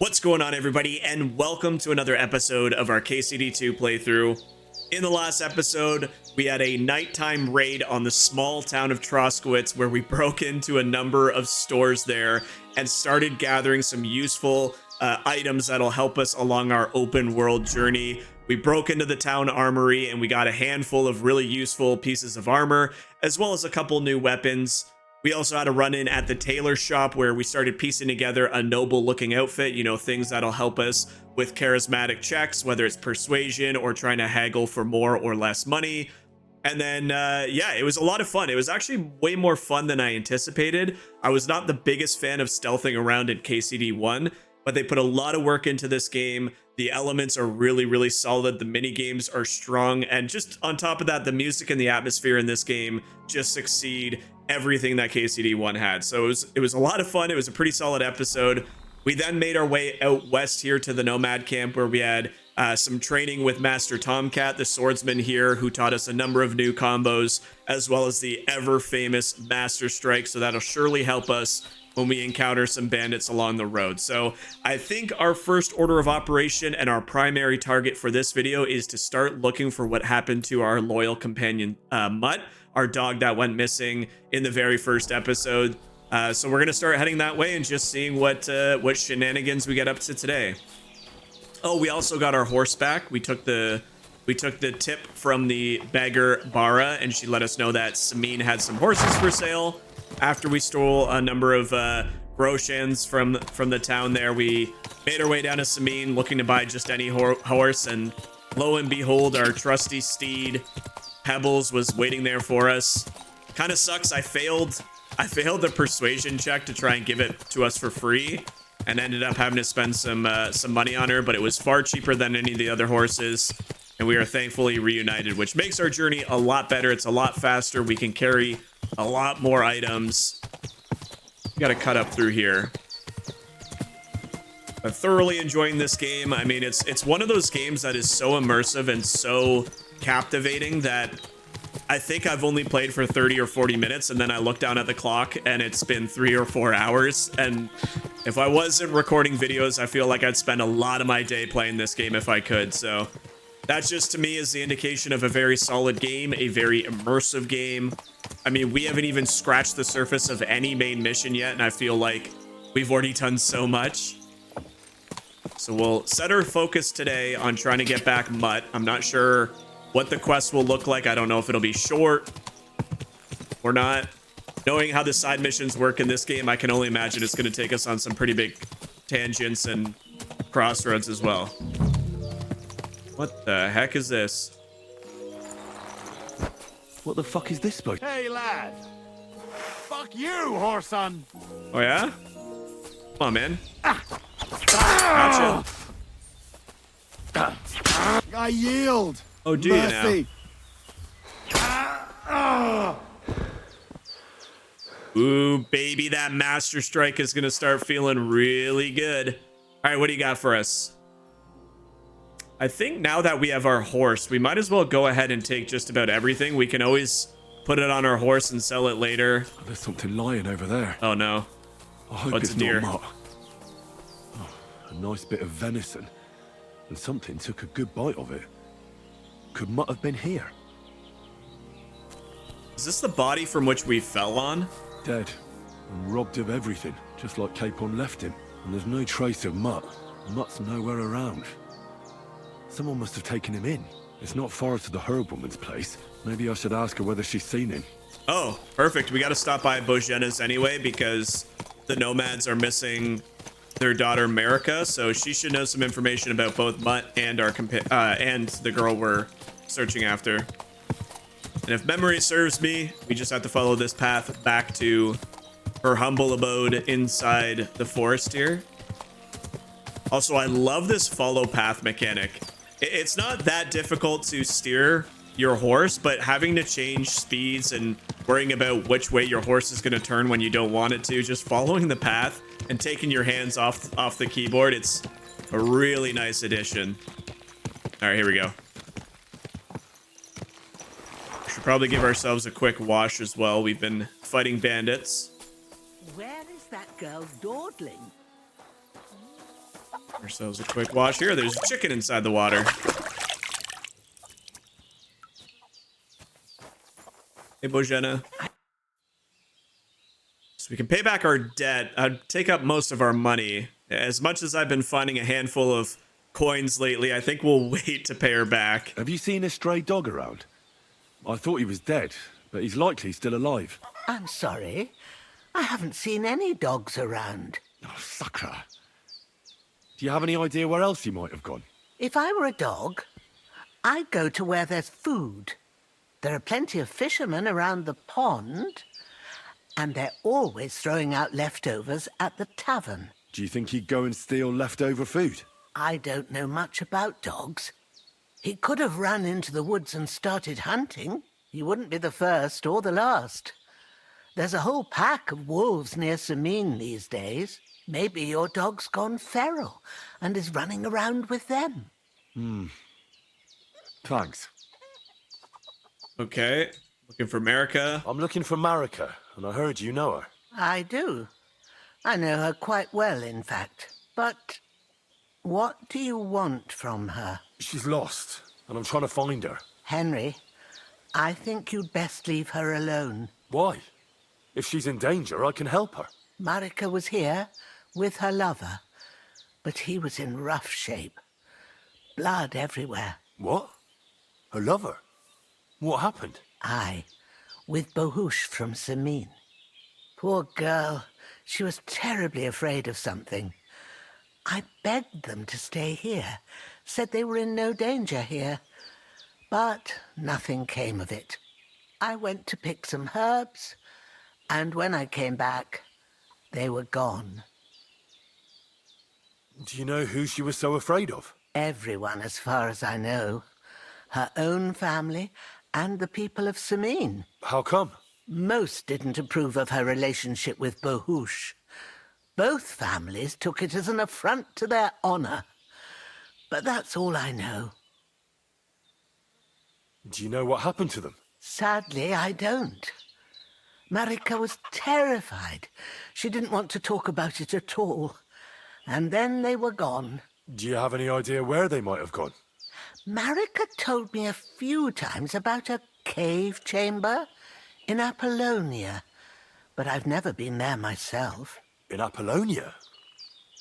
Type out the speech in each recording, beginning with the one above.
What's going on, everybody, and welcome to another episode of our KCD2 playthrough. In the last episode, we had a nighttime raid on the small town of Troskowitz where we broke into a number of stores there and started gathering some useful items that'll help us along our open world journey. We broke into the town armory and we got a handful of really useful pieces of armor, as well as a couple new weapons. We also had a run-in at the tailor shop where we started piecing together a noble-looking outfit, you know, things that'll help us with charismatic checks, whether it's persuasion or trying to haggle for more or less money. And then, yeah, it was a lot of fun. It was actually way more fun than I anticipated. I was not the biggest fan of stealthing around in KCD1, but they put a lot of work into this game. The elements are really, really solid. The mini games are strong. And just on top of that, the music and the atmosphere in this game just succeed everything that KCD1 had. So it was a lot of fun. It was a pretty solid episode. We then made our way out west here to the Nomad camp where we had some training with Master Tomcat, the swordsman here, who taught us a number of new combos, as well as the ever famous Master Strike. So that'll surely help us when we encounter some bandits along the road. So I think our first order of operation and our primary target for this video is to start looking for what happened to our loyal companion, MUTT, our dog that went missing in the very first episode. So we're gonna start heading that way and just seeing what shenanigans we get up to today. Oh, we also got our horse back. We took the tip from the beggar Bara, and she let us know that Samin had some horses for sale. After we stole a number of groshans from the town there, we made our way down to Samin looking to buy just any horse, and lo and behold, our trusty steed Pebbles was waiting there for us. Kind of sucks. I failed the persuasion check to try and give it to us for free, and ended up having to spend some money on her, but it was far cheaper than any of the other horses, and we are thankfully reunited, which makes our journey a lot better. It's a lot faster. We can carry a lot more items. We got to cut up through here. I'm thoroughly enjoying this game. I mean, it's one of those games that is so immersive and so captivating that I think I've only played for 30 or 40 minutes, and then I look down at the clock and it's been 3 or 4 hours. And if I wasn't recording videos, I feel like I'd spend a lot of my day playing this game if I could. So that just to me is the indication of a very solid game, a very immersive game. I mean, we haven't even scratched the surface of any main mission yet, and I feel like we've already done so much. So we'll set our focus today on trying to get back MUTT. I'm not sure what the quest will look like. I don't know if it'll be short or not. Knowing how the side missions work in this game, I can only imagine it's going to take us on some pretty big tangents and crossroads as well. What the heck is this? What the fuck is this supposed to? Hey, lad. Fuck you, whoreson. Oh, yeah? Come on, man. Gotcha. I yield. Oh, do Mercy. you now? Ooh, baby, that Master Strike is going to start feeling really good. All right, what do you got for us? I think now that we have our horse, we might as well go ahead and take just about everything. We can always put it on our horse and sell it later. Oh, there's something lying over there. Oh, no. I hope What's it's a deer? not MUTT. Oh, a nice bit of venison. And something took a good bite of it. Could MUTT have been here? Is this the body from which we fell on? Dead. And robbed of everything, just like Capon left him. And there's no trace of MUTT. MUTT's nowhere around. Someone must have taken him in. It's not far to the herb woman's place. Maybe I should ask her whether she's seen him. Oh, perfect. We got to stop by Bojena's anyway because the nomads are missing their daughter Marika, so she should know some information about both MUTT and and the girl we're searching after. And if memory serves me, we just have to follow this path back to her humble abode inside the forest here. Also, I love this follow path mechanic. It's not that difficult to steer your horse, but having to change speeds and worrying about which way your horse is going to turn when you don't want it to, just following the path and taking your hands off the keyboard, it's a really nice addition. All right, here we go. Should probably give ourselves a quick wash as well. We've been fighting bandits. Where is that girl dawdling? Ourselves a quick wash here. There's a chicken inside the water. Hey, Bojana. So we can pay back our debt. I'd take up most of our money. As much as I've been finding a handful of coins lately, I think we'll wait to pay her back. Have you seen a stray dog around? I thought he was dead, but he's likely still alive. I'm sorry. I haven't seen any dogs around. Oh, sucker. Do you have any idea where else he might have gone? If I were a dog, I'd go to where there's food. There are plenty of fishermen around the pond, and they're always throwing out leftovers at the tavern. Do you think he'd go and steal leftover food? I don't know much about dogs. He could have run into the woods and started hunting. He wouldn't be the first or the last. There's a whole pack of wolves near Sameen these days. Maybe your dog's gone feral and is running around with them. Thanks. Okay. Looking for Marika. I'm looking for Marika, and I heard you know her. I do. I know her quite well, in fact. But what do you want from her? She's lost, and I'm trying to find her. Henry, I think you'd best leave her alone. Why? If she's in danger, I can help her. Marika was here with her lover, but he was in rough shape. Blood everywhere. What? Her lover? What happened? Aye, with Bohush from Sameen. Poor girl, she was terribly afraid of something. I begged them to stay here, said they were in no danger here. But nothing came of it. I went to pick some herbs, and when I came back, they were gone. Do you know who she was so afraid of? Everyone, as far as I know. Her own family and the people of Sameen. How come? Most didn't approve of her relationship with Bohush. Both families took it as an affront to their honor. But that's all I know. Do you know what happened to them? Sadly, I don't. Marika was terrified. She didn't want to talk about it at all. And then they were gone. Do you have any idea where they might have gone? Marika told me a few times about a cave chamber in Apollonia, but I've never been there myself. In Apollonia?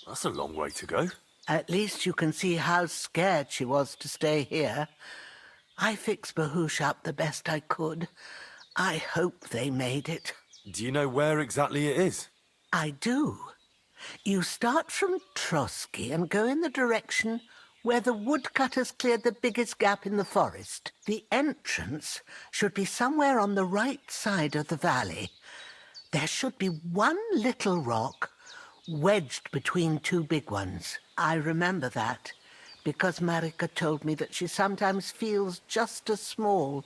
That's a long way to go. At least you can see how scared she was to stay here. I fixed Bahush up the best I could. I hope they made it. Do you know where exactly it is? I do. You start from Trotsky and go in the direction where the woodcutters cleared the biggest gap in the forest. The entrance should be somewhere on the right side of the valley. There should be one little rock wedged between two big ones. I remember that because Marika told me that she sometimes feels just as small,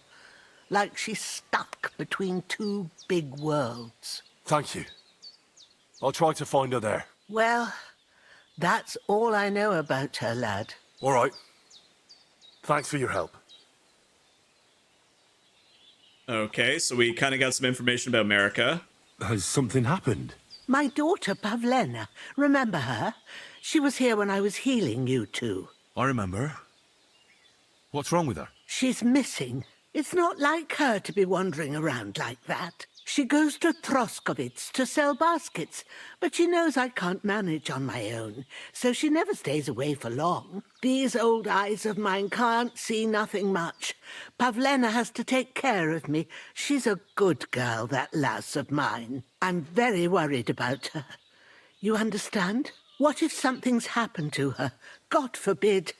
like she's stuck between two big worlds. Thank you. I'll try to find her there. Well, that's all I know about her, lad. All right. Thanks for your help. Okay, so we kind of got some information about Marika. Has something happened? My daughter, Pavlena. Remember her? She was here when I was healing you two. I remember. What's wrong with her? She's missing. It's not like her to be wandering around like that. She goes to Troskovitz to sell baskets, but she knows I can't manage on my own, so she never stays away for long. These old eyes of mine can't see nothing much. Pavlena has to take care of me. She's a good girl, that lass of mine. I'm very worried about her. You understand? What if something's happened to her? God forbid.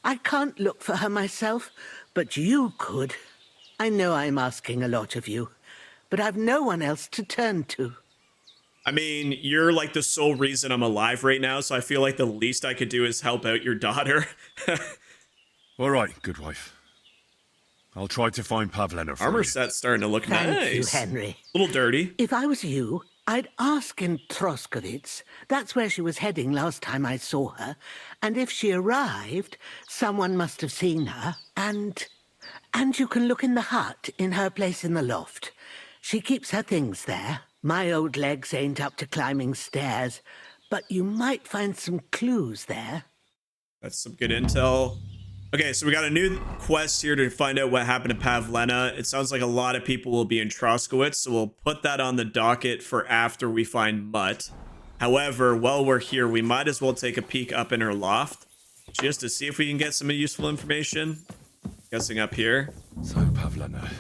I can't look for her myself, but you could. I know I'm asking a lot of you, but I've no one else to turn to. I mean, you're like the sole reason I'm alive right now, so I feel like the least I could do is help out your daughter. All right, good wife. I'll try to find Pavlena for Armor you. set's starting to look Thank you, nice. Henry. A little dirty. If I was you, I'd ask in Troskovitz. That's where she was heading last time I saw her. And if she arrived, someone must have seen her. And you can look in the hut in her place in the loft. She keeps her things there. My old legs ain't up to climbing stairs, but you might find some clues there. That's some good intel. Okay, so we got a new quest here to find out what happened to Pavlena. It sounds like a lot of people will be in Troskowitz, so we'll put that on the docket for after we find MUTT. However, while we're here, we might as well take a peek up in her loft, just to see if we can get some useful information. Guessing up here. So, Pavlena,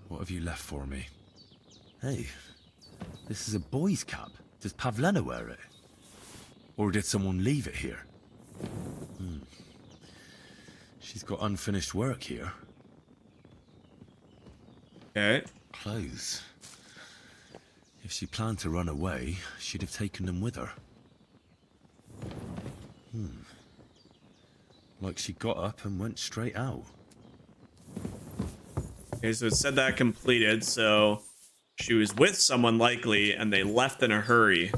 what have you left for me? Hey, this is a boy's cap. Does Pavlena wear it? Or did someone leave it here? She's got unfinished work here. Okay. Clothes. If she planned to run away, she'd have taken them with her. Like she got up and went straight out. Okay, so it said that completed, so she was with someone likely, and they left in a hurry.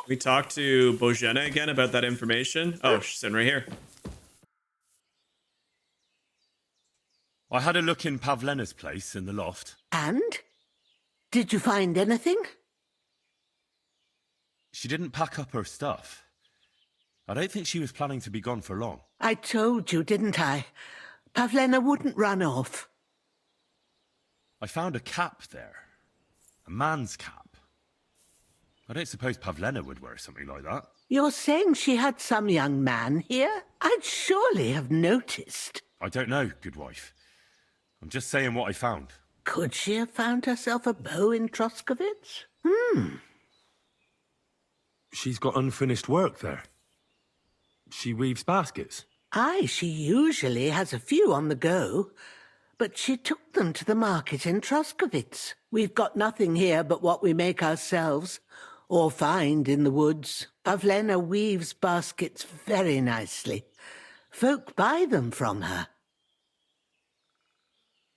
We talked to Bojena again about that information. Oh, she's sitting right here. I had a look in Pavlena's place in the loft. And? Did you find anything? She didn't pack up her stuff. I don't think she was planning to be gone for long. I told you, didn't I? Pavlena wouldn't run off. I found a cap there. A man's cap. I don't suppose Pavlena would wear something like that. You're saying she had some young man here? I'd surely have noticed. I don't know, good wife. I'm just saying what I found. Could she have found herself a beau in Troskowitz? She's got unfinished work there. She weaves baskets. Aye, she usually has a few on the go, but she took them to the market in Troskowitz. We've got nothing here but what we make ourselves, or find in the woods. Pavlena weaves baskets very nicely. Folk buy them from her.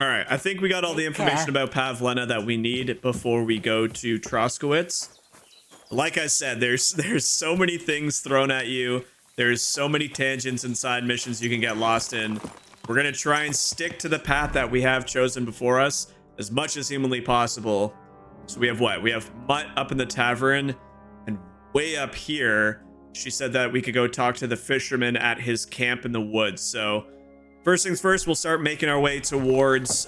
All right, I think we got all the information about Pavlena that we need before we go to Troskowitz. Like I said, there's so many things thrown at you. There's so many tangents and side missions you can get lost in. We're going to try and stick to the path that we have chosen before us as much as humanly possible. So we have what? We have MUTT up in the tavern, and way up here, she said that we could go talk to the fisherman at his camp in the woods. So first things first, we'll start making our way towards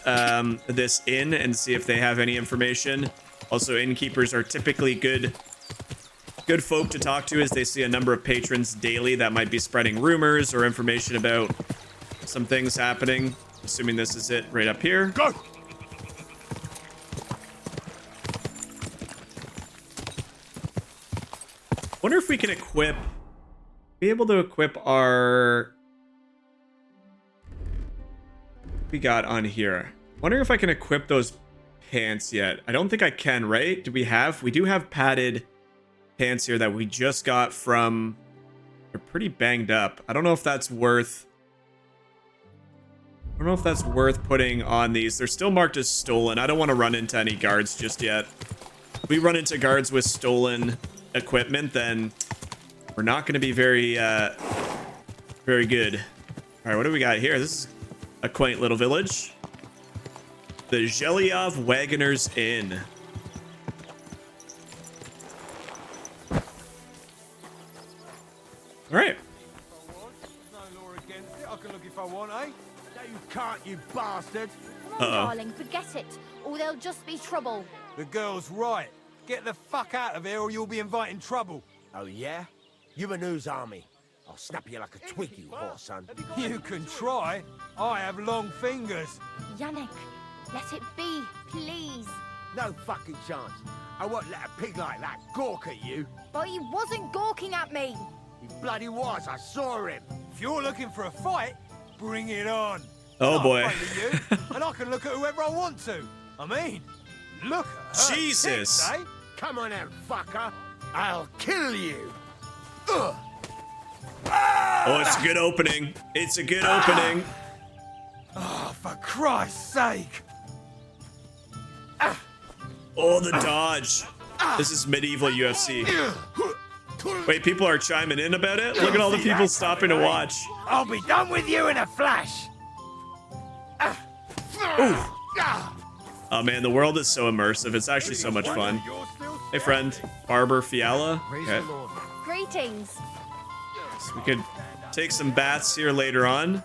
this inn and see if they have any information. Also, innkeepers are typically good folk to talk to as they see a number of patrons daily that might be spreading rumors or information about some things happening. Assuming this is it right up here. Go! Wonder if we can be able to equip our... we got on here. Wonder if I can equip those pants yet. I don't think I can, right? We do have padded pants here that we just got from... they're pretty banged up. I don't know if that's worth putting on these. They're still marked as stolen. I don't want to run into any guards just yet. If we run into guards with stolen equipment, then we're not going to be very good. All right, what do we got here? This is a quaint little village. The Zhelyov Wagoners Inn. All right. No law against it. I can look if I want, eh? No, you can't, you bastard. Come on, darling, forget it, or there'll just be trouble. The girl's right. Get the fuck out of here or you'll be inviting trouble. Oh, yeah? You a news army. I'll snap you like a twig, you whore, son. You can try. I have long fingers. Yannick, let it be, please. No fucking chance. I won't let a pig like that gawk at you. But he wasn't gawking at me. He bloody was. I saw him. If you're looking for a fight, bring it on. Oh, boy. I'll fight you, and I can look at whoever I want to. I mean, look at her Jesus. tits, eh? Come on out, fucker. I'll kill you. Ugh. Oh, it's a good opening. It's a good opening. Oh, for Christ's sake. Oh, the dodge. This is medieval UFC. Wait, people are chiming in about it? Look at all the people stopping to watch. I'll be done with you in a flash. Oh man, the world is so immersive. It's actually so much fun. Hey, friend. Barber Fiala. Praise Okay. the Lord. Greetings. So we could take some baths here later on.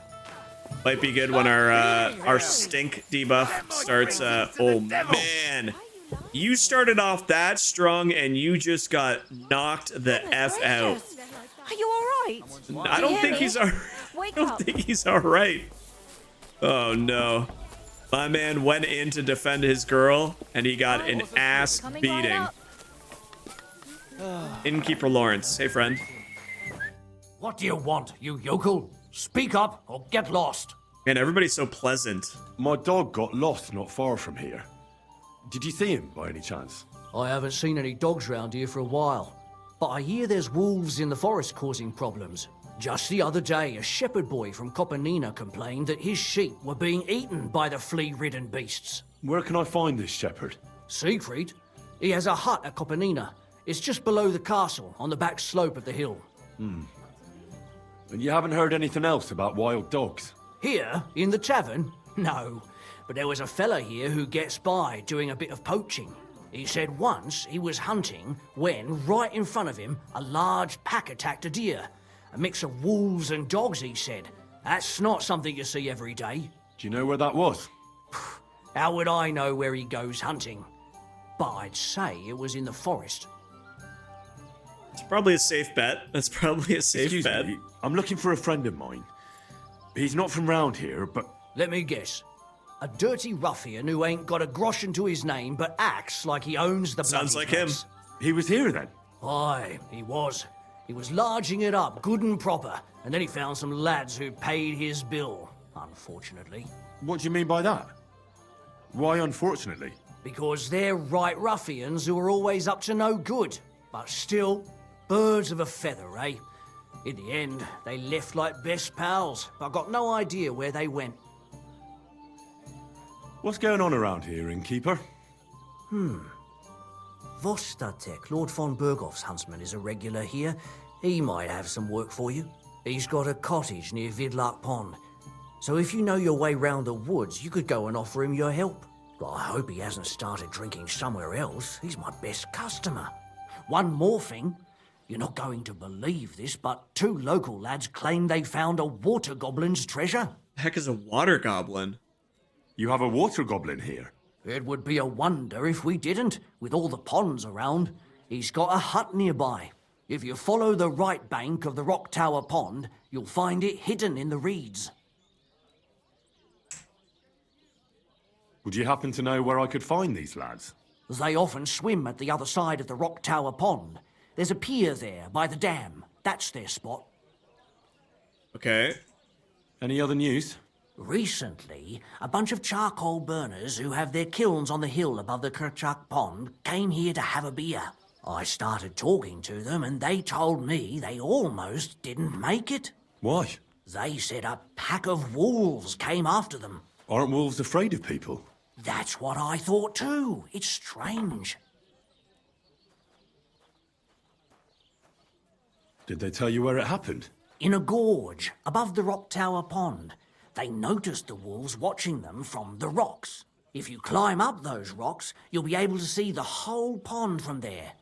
Might be good when our stink debuff starts. Oh man, you started off that strong and you just got knocked the f out. Are you all right? I don't think he's all. I Wake don't up. think he's all right. Oh no, my man went in to defend his girl and he got an ass Coming right beating. up. Innkeeper Lawrence, hey friend. What do you want, you yokel? Speak up or get lost. Man, everybody's so pleasant. My dog got lost not far from here. Did you see him by any chance? I haven't seen any dogs round here for a while, but I hear there's wolves in the forest causing problems. Just the other day, a shepherd boy from Copenina complained that his sheep were being eaten by the flea-ridden beasts. Where can I find this shepherd? Siegfried, he has a hut at Copenina. It's just below the castle, on the back slope of the hill. And you haven't heard anything else about wild dogs? Here, in the tavern? No. But there was a fella here who gets by doing a bit of poaching. He said once he was hunting when, right in front of him, a large pack attacked a deer. A mix of wolves and dogs, he said. That's not something you see every day. Do you know where that was? How would I know where he goes hunting? But I'd say it was in the forest. It's probably a safe bet. That's probably a safe Excuse bet. me, I'm looking for a friend of mine. He's not from round here, but Let me guess. A dirty ruffian who ain't got a groschen to his name but acts like he owns the Sounds bloody like him. place. he was here then. Aye, he was. He was larging it up, good and proper, and then he found some lads who paid his bill, unfortunately. What do you mean by that? Why unfortunately? Because they're right ruffians who are always up to no good. But still, birds of a feather, eh? In the end, they left like best pals, but I got no idea where they went. What's going on around here, innkeeper? Vostatek, Lord von Berghoff's huntsman, is a regular here. He might have some work for you. He's got a cottage near Vidlark Pond. So if you know your way round the woods, you could go and offer him your help. But I hope he hasn't started drinking somewhere else. He's my best customer. One more thing. You're not going to believe this, but 2 local lads claim they found a water goblin's treasure. The heck is a water goblin? You have a water goblin here. It would be a wonder if we didn't, with all the ponds around. He's got a hut nearby. If you follow the right bank of the Rock Tower Pond, you'll find it hidden in the reeds. Would you happen to know where I could find these lads? They often swim at the other side of the Rock Tower Pond. There's a pier there by the dam. That's their spot. Okay. Any other news? Recently, a bunch of charcoal burners who have their kilns on the hill above the Kerchak Pond came here to have a beer. I started talking to them and they told me they almost didn't make it. Why? They said a pack of wolves came after them. Aren't wolves afraid of people? That's what I thought too. It's strange. Did they tell you where it happened? In a gorge above the Rock Tower Pond. They noticed the wolves watching them from the rocks. If you climb up those rocks, you'll be able to see the whole pond from there.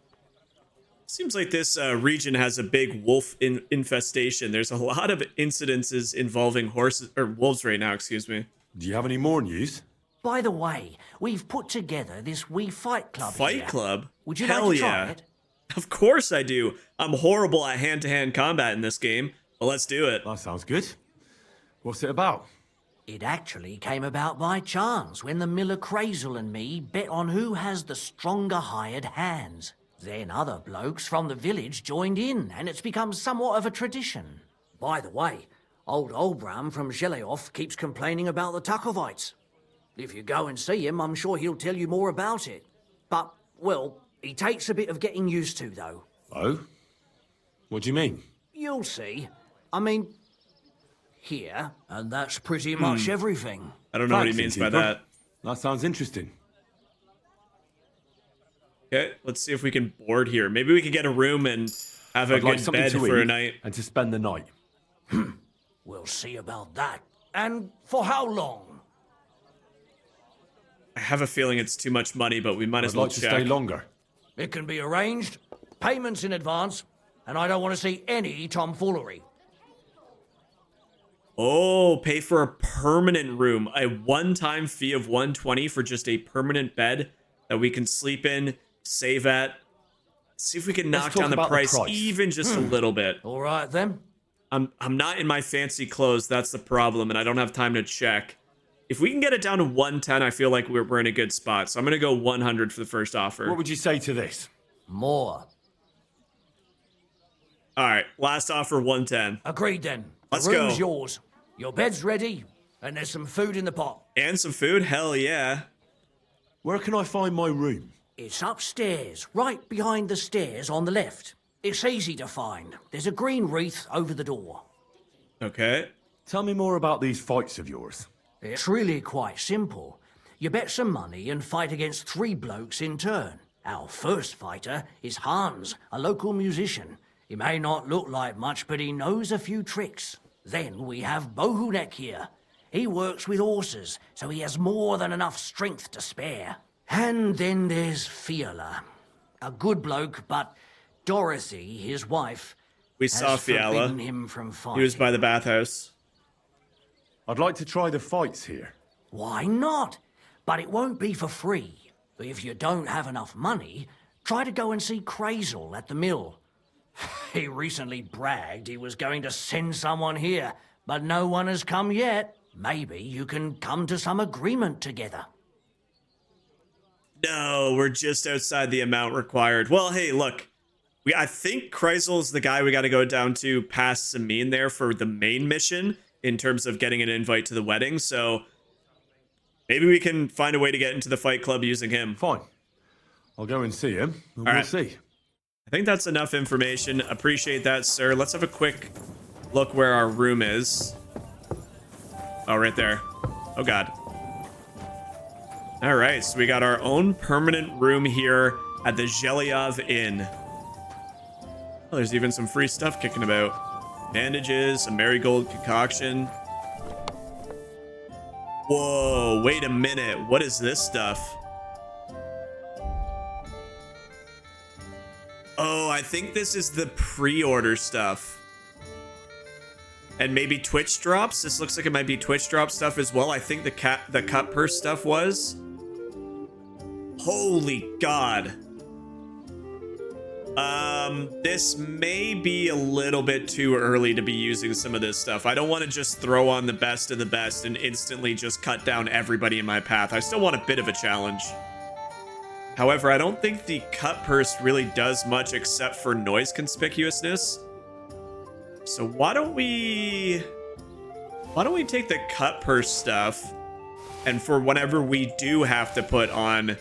Seems like this region has a big wolf infestation. There's a lot of incidences involving horses or wolves right now, excuse me. Do you have any more news? By the way, we've put together this wee fight club Fight here. club? Would you Hell like to try yeah. it? Of course I do. I'm horrible at hand-to-hand combat in this game, but let's do it. That sounds good. What's it about? It actually came about by chance when the miller Crazel and me bet on who has the stronger hired hands. Then other blokes from the village joined in, and it's become somewhat of a tradition. By the way, old Olbram from Zheleov keeps complaining about the Tuckovites. If you go and see him, I'm sure he'll tell you more about it. But, well, he takes a bit of getting used to, though. Oh? What do you mean? You'll see. I mean, here, and that's pretty much everything. I don't know what he Thanks, means by innkeeper. that. That sounds interesting. Okay, let's see if we can board here. Maybe we could get a room and have a I'd like good something bed to for eat a night. and to spend the night. We'll see about that. And for how long? I have a feeling it's too much money, but we might as I'd well like to check. stay longer. It can be arranged. Payments in advance. And I don't want to see any tomfoolery. Oh, pay for a permanent room. A one-time fee of 120 for just a permanent bed that we can sleep in, save at. See if we can knock talk down the about the price price. even just a little bit. All right, then. I'm not in my fancy clothes. That's the problem, and I don't have time to check. If we can get it down to 110, I feel like we're in a good spot. So I'm going to go 100 for the first offer. What would you say to this? More. All right, last offer 110. Agreed, then. Let's The room's go. yours. Your bed's ready, and there's some food in the pot. And some food? Hell yeah. Where can I find my room? It's upstairs, right behind the stairs on the left. It's easy to find. There's a green wreath over the door. Okay. Tell me more about these fights of yours. It's really quite simple. You bet some money and fight against 3 blokes in turn. Our first fighter is Hans, a local musician. He may not look like much, but he knows a few tricks. Then we have Bohunek here. He works with horses, so he has more than enough strength to spare. And then there's Fiala. A good bloke, but Dorothy, his wife, We saw has Fiala. forbidden him from fighting. He was by the bathhouse. I'd like to try the fights here. Why not? But it won't be for free. If you don't have enough money, try to go and see Crazel at the mill. He recently bragged he was going to send someone here, but no one has come yet. Maybe you can come to some agreement together. No, we're just outside the amount required. Well, hey, look. I think Kreisel's the guy we got to go down to past Samin there for the main mission in terms of getting an invite to the wedding. So maybe we can find a way to get into the fight club using him. Fine. I'll go and see him, and All we'll right. see. I think that's enough information. Appreciate that, sir. Let's have a quick look where our room is. Oh, right there. Oh, God. All right, so we got our own permanent room here at the Zhelyov Inn. Oh, there's even some free stuff kicking about. Bandages, a marigold concoction. Whoa, wait a minute. What is this stuff? Oh, I think this is the pre-order stuff. And maybe Twitch drops? This looks like it might be Twitch drop stuff as well. I think the cut purse stuff was. Holy God. This may be a little bit too early to be using some of this stuff. I don't want to just throw on the best of the best and instantly just cut down everybody in my path. I still want a bit of a challenge. However, I don't think the cut purse really does much except for noise conspicuousness. So why don't we take the cut purse stuff, and for whenever we do have to put on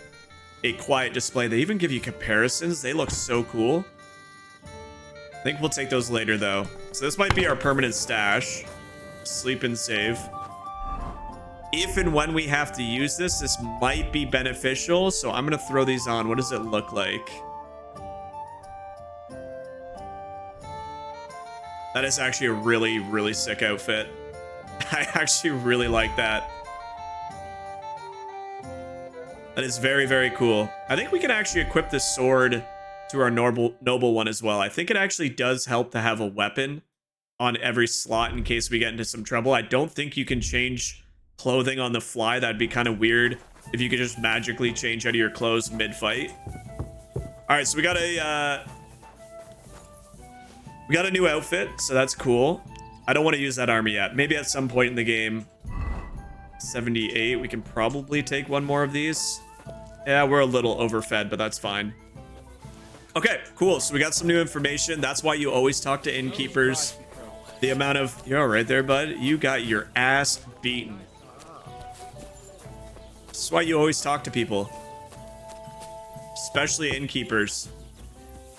a quiet display, they even give you comparisons. They look so cool. I think we'll take those later though. So this might be our permanent stash. Sleep and save. If and when we have to use this, this might be beneficial. So I'm going to throw these on. What does it look like? That is actually a really, really sick outfit. I actually really like that. That is very, very cool. I think we can actually equip this sword to our noble one as well. I think it actually does help to have a weapon on every slot in case we get into some trouble. I don't think you can change clothing on the fly. That'd be kind of weird if you could just magically change out of your clothes mid-fight. All right, so we got a new outfit, so that's cool. I don't want to use that armor yet. Maybe at some point in the game. 78, we can probably take one more of these. Yeah, we're a little overfed, but that's fine. Okay, cool. So we got some new information. That's why you always talk to innkeepers. The amount of... You're all right there, bud. You got your ass beaten. That's why you always talk to people. Especially innkeepers.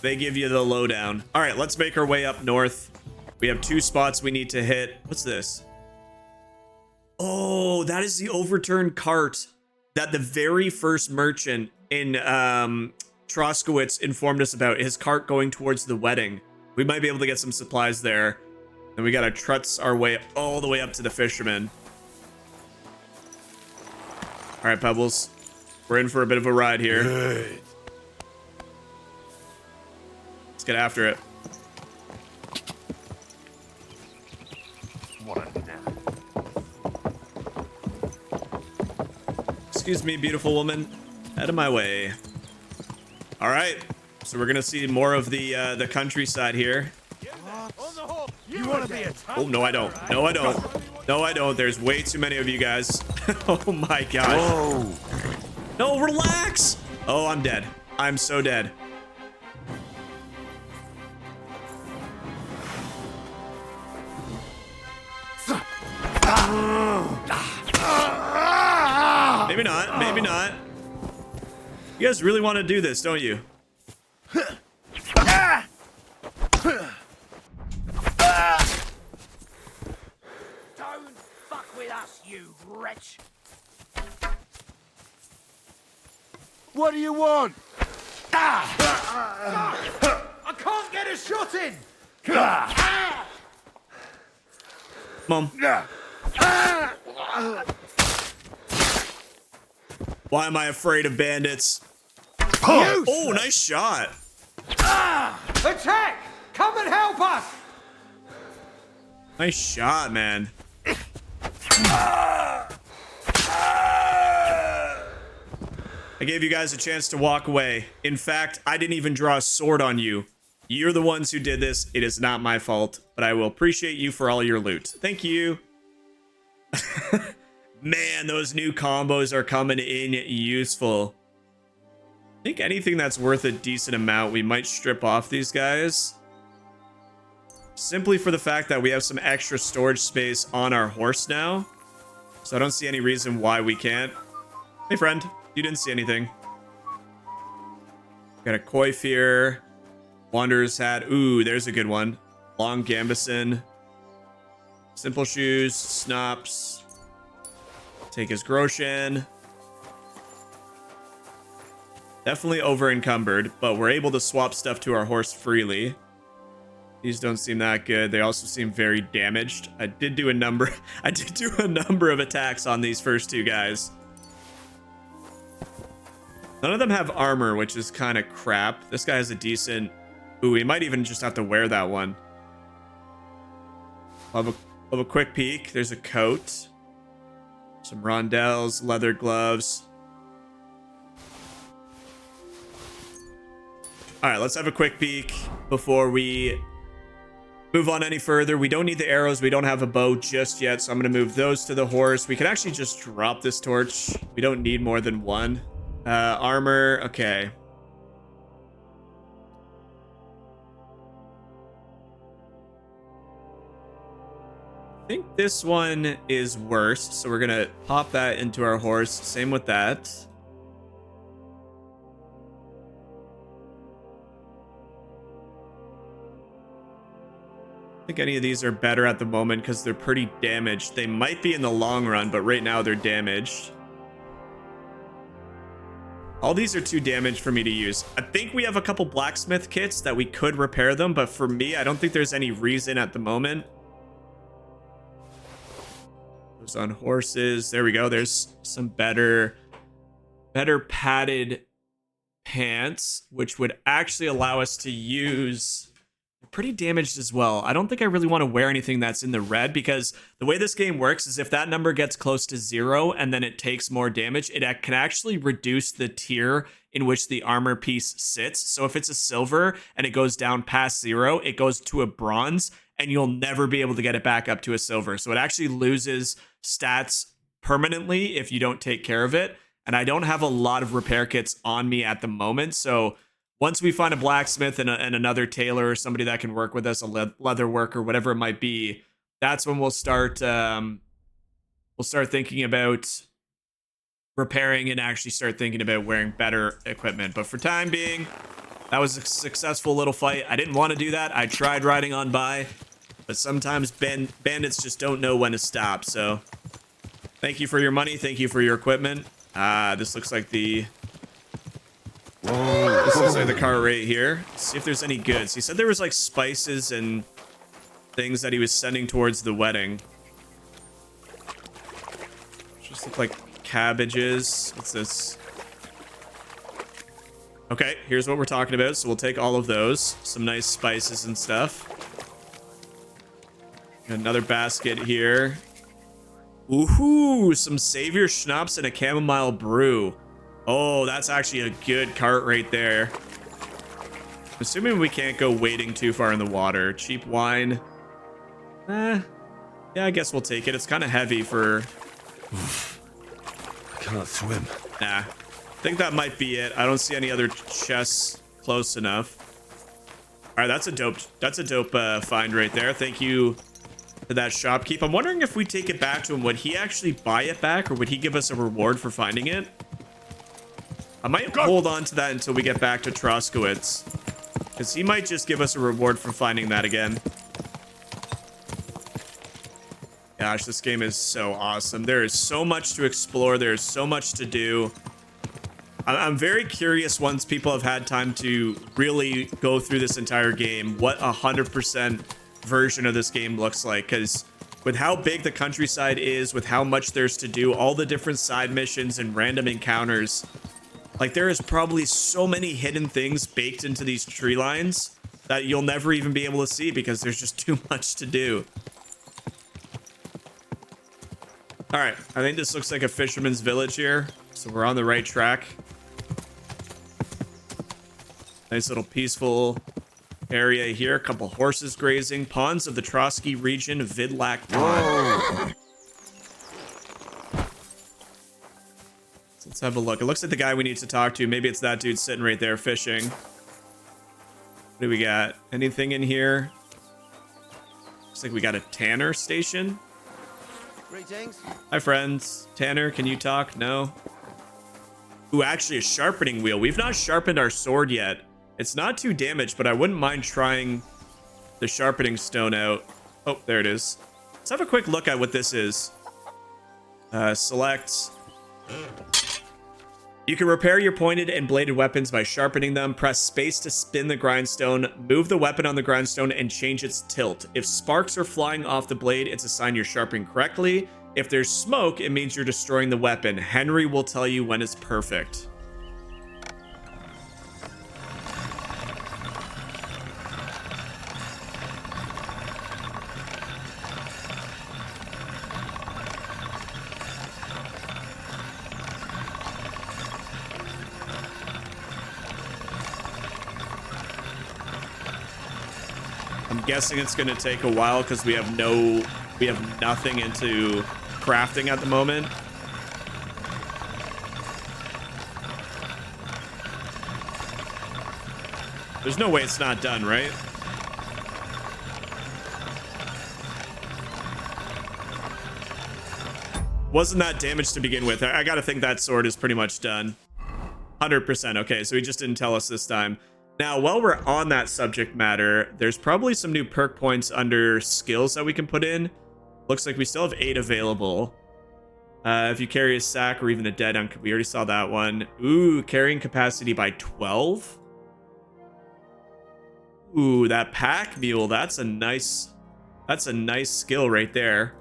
They give you the lowdown. All right, let's make our way up north. We have 2 spots we need to hit. What's this? Oh, that is the overturned cart that the very first merchant in Troskowitz informed us about. His cart going towards the wedding. We might be able to get some supplies there. And we gotta trutz our way all the way up to the fisherman. All right, Pebbles. We're in for a bit of a ride here. Good. get after it. What a nap. Excuse me, beautiful woman. Out of my way. All right. So we're gonna see more of the countryside here. On the hook. You want to be a Oh no, I don't. No, I don't. No, I don't. There's way too many of you guys. Oh my gosh. Whoa! No, relax. Oh, I'm dead. I'm so dead. Maybe not. Maybe not. You guys really want to do this, don't you? Don't fuck with us, you wretch. What do you want? I can't get a shot in. Mom. Why am I afraid of bandits? Oh, nice shot. Attack! Come and help us! Nice shot, man. I gave you guys a chance to walk away. In fact, I didn't even draw a sword on you. You're the ones who did this. It is not my fault, but I will appreciate you for all your loot. Thank you. Man, those new combos are coming in useful. I think anything that's worth a decent amount, we might strip off these guys. Simply for the fact that we have some extra storage space on our horse now. So I don't see any reason why we can't. Hey, friend. You didn't see anything. Got a coif here. Wanderer's hat. Ooh, there's a good one. Long gambeson. Simple shoes. Snops. Take his Groshan. Definitely over encumbered, but we're able to swap stuff to our horse freely. These don't seem that good. They also seem very damaged. I did do a number of attacks on these first two guys. None of them have armor, which is kind of crap. This guy has a decent... Ooh, we might even just have to wear that one. I'll have a quick peek. There's a coat. Some rondelles, leather gloves. All right, let's have a quick peek before we move on any further. We don't need the arrows. We don't have a bow just yet, so I'm going to move those to the horse. We can actually just drop this torch. We don't need more than one. Armor, okay. I think this one is worse, so we're gonna pop that into our horse. Same with that. I think any of these are better at the moment because they're pretty damaged. They might be in the long run, but right now they're damaged. All these are too damaged for me to use. I think we have a couple blacksmith kits that we could repair them, but for me, I don't think there's any reason at the moment. Those on horses. There we go. There's some better padded pants, which would actually allow us to use... Pretty damaged as well. I don't think I really want to wear anything that's in the red because the way this game works is if that number gets close to 0 and then it takes more damage, it can actually reduce the tier in which the armor piece sits. So if it's a silver and it goes down past 0, it goes to a bronze and you'll never be able to get it back up to a silver. So it actually loses stats permanently if you don't take care of it. And I don't have a lot of repair kits on me at the moment. So once we find a blacksmith and another tailor or somebody that can work with us, a leather worker, whatever it might be, that's when we'll start thinking about repairing and actually start thinking about wearing better equipment. But for time being, that was a successful little fight. I didn't want to do that. I tried riding on by, but sometimes bandits just don't know when to stop. So thank you for your money. Thank you for your equipment. This looks like the... Whoa. This looks like the car right here. Let's see if there's any goods. He said there was like spices and things that he was sending towards the wedding. Just look like cabbages. What's this? Okay, here's what we're talking about. So we'll take all of those. Some nice spices and stuff. Another basket here. Ooh, some Savior Schnapps and a chamomile brew. Oh, that's actually a good cart right there. Assuming we can't go wading too far in the water. Cheap wine. Yeah, I guess we'll take it. It's kind of heavy for... I can't swim. Nah. I think that might be it. I don't see any other chests close enough. All right, that's a dope find right there. Thank you for that shopkeep. I'm wondering if we take it back to him, would he actually buy it back or would he give us a reward for finding it? I might hold on to that until we get back to Troskowitz, because he might just give us a reward for finding that again. Gosh, this game is so awesome. There is so much to explore. There's so much to do. I'm very curious, once people have had time to really go through this entire game, what 100% version of this game looks like. Because with how big the countryside is, with how much there's to do, all the different side missions and random encounters, like there is probably so many hidden things baked into these tree lines that you'll never even be able to see because there's just too much to do. All right, I think this looks like a fisherman's village here, so we're on the right track. Nice little peaceful area here. A couple horses grazing. Ponds of the Trotsky region, Vidlak Pond. Let's have a look. It looks like the guy we need to talk to. Maybe it's that dude sitting right there fishing. What do we got? Anything in here? Looks like we got a tanner station. Greetings. Hi, friends. Tanner, can you talk? No. Ooh, actually a sharpening wheel. We've not sharpened our sword yet. It's not too damaged, but I wouldn't mind trying the sharpening stone out. Oh, there it is. Let's have a quick look at what this is. Select. You can repair your pointed and bladed weapons by sharpening them. Press space to spin the grindstone. Move the weapon on the grindstone and change its tilt. If sparks are flying off the blade, it's a sign you're sharpening correctly. If there's smoke, it means you're destroying the weapon. Henry will tell you when it's perfect. I'm guessing it's going to take a while because we have nothing into crafting at the moment. There's no way it's not done, right? Wasn't that damaged to begin with? I gotta think that sword is pretty much done. 100%. Okay, so he just didn't tell us this time. Now, while we're on that subject matter, there's probably some new perk points under skills that we can put in. Looks like we still have 8 available. If you carry a sack or even a dead unk, we already saw that one. Ooh, carrying capacity by 12. Ooh, that pack mule, that's a nice skill right there.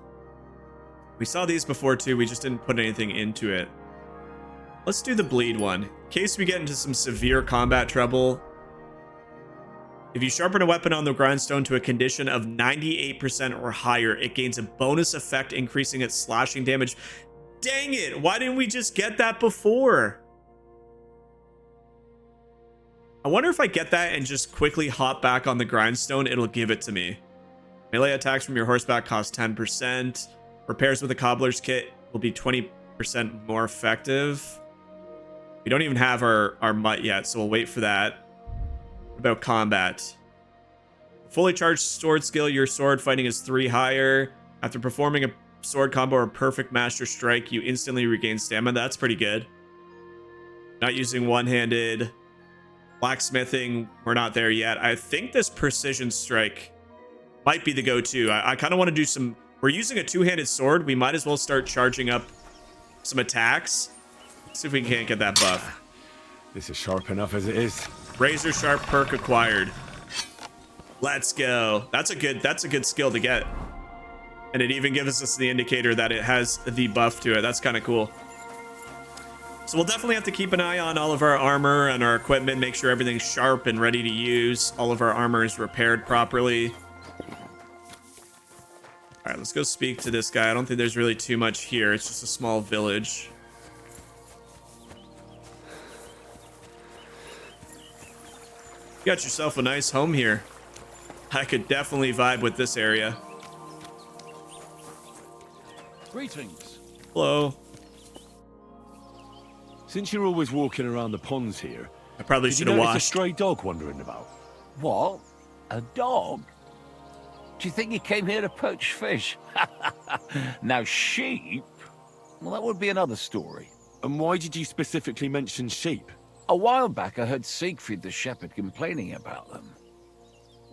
We saw these before too, we just didn't put anything into it. Let's do the bleed one. In case we get into some severe combat trouble. If you sharpen a weapon on the grindstone to a condition of 98% or higher, it gains a bonus effect increasing its slashing damage. Dang it! Why didn't we just get that before? I wonder if I get that and just quickly hop back on the grindstone, it'll give it to me. Melee attacks from your horseback cost 10%. Repairs with a cobbler's kit will be 20% more effective. We don't even have our MUTT yet, so we'll wait for that. What about combat? Fully charged sword skill, your sword fighting is 3 higher. After performing a sword combo or perfect master strike, you instantly regain stamina. That's pretty good. Not using one-handed. Blacksmithing, we're not there yet. I think this precision strike might be the go-to. I kind of want to do some... We're using a two-handed sword. We might as well start charging up some attacks. See if we can't get that buff. This is sharp enough as it is. Razor sharp perk acquired. Let's go. That's a good skill to get. And it even gives us the indicator that it has the buff to it. That's kind of cool. So we'll definitely have to keep an eye on all of our armor and our equipment, make sure everything's sharp and ready to use. All of our armor is repaired properly. All right, let's go speak to this guy. I don't think there's really too much here. It's just a small village. You got yourself a nice home here. I could definitely vibe with this area. Greetings. Hello. Since you're always walking around the ponds here, I probably did you should have notice a washed. stray dog wandering about? What? A dog? Do you think he came here to poach fish? Now, sheep? Well, that would be another story. And why did you specifically mention sheep? A while back, I heard Siegfried the shepherd complaining about them.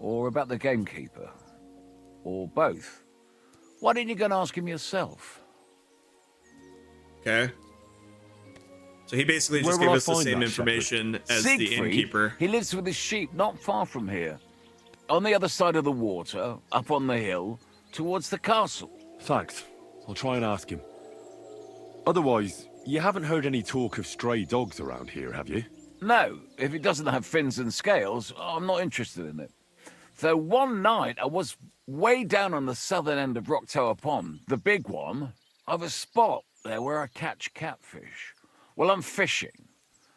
Or about the gamekeeper. Or both. Why didn't you go and ask him yourself? Okay. So he basically just Where gave will I us the find same that information as the Siegfried, innkeeper. he lives with his sheep not far from here. On the other side of the water, up on the hill, towards the castle. Thanks. I'll try and ask him. Otherwise, you haven't heard any talk of stray dogs around here, have you? No, if it doesn't have fins and scales, I'm not interested in it. Though one night I was way down on the southern end of Rock Tower Pond, the big one. I've a spot there where I catch catfish. Well, I'm fishing,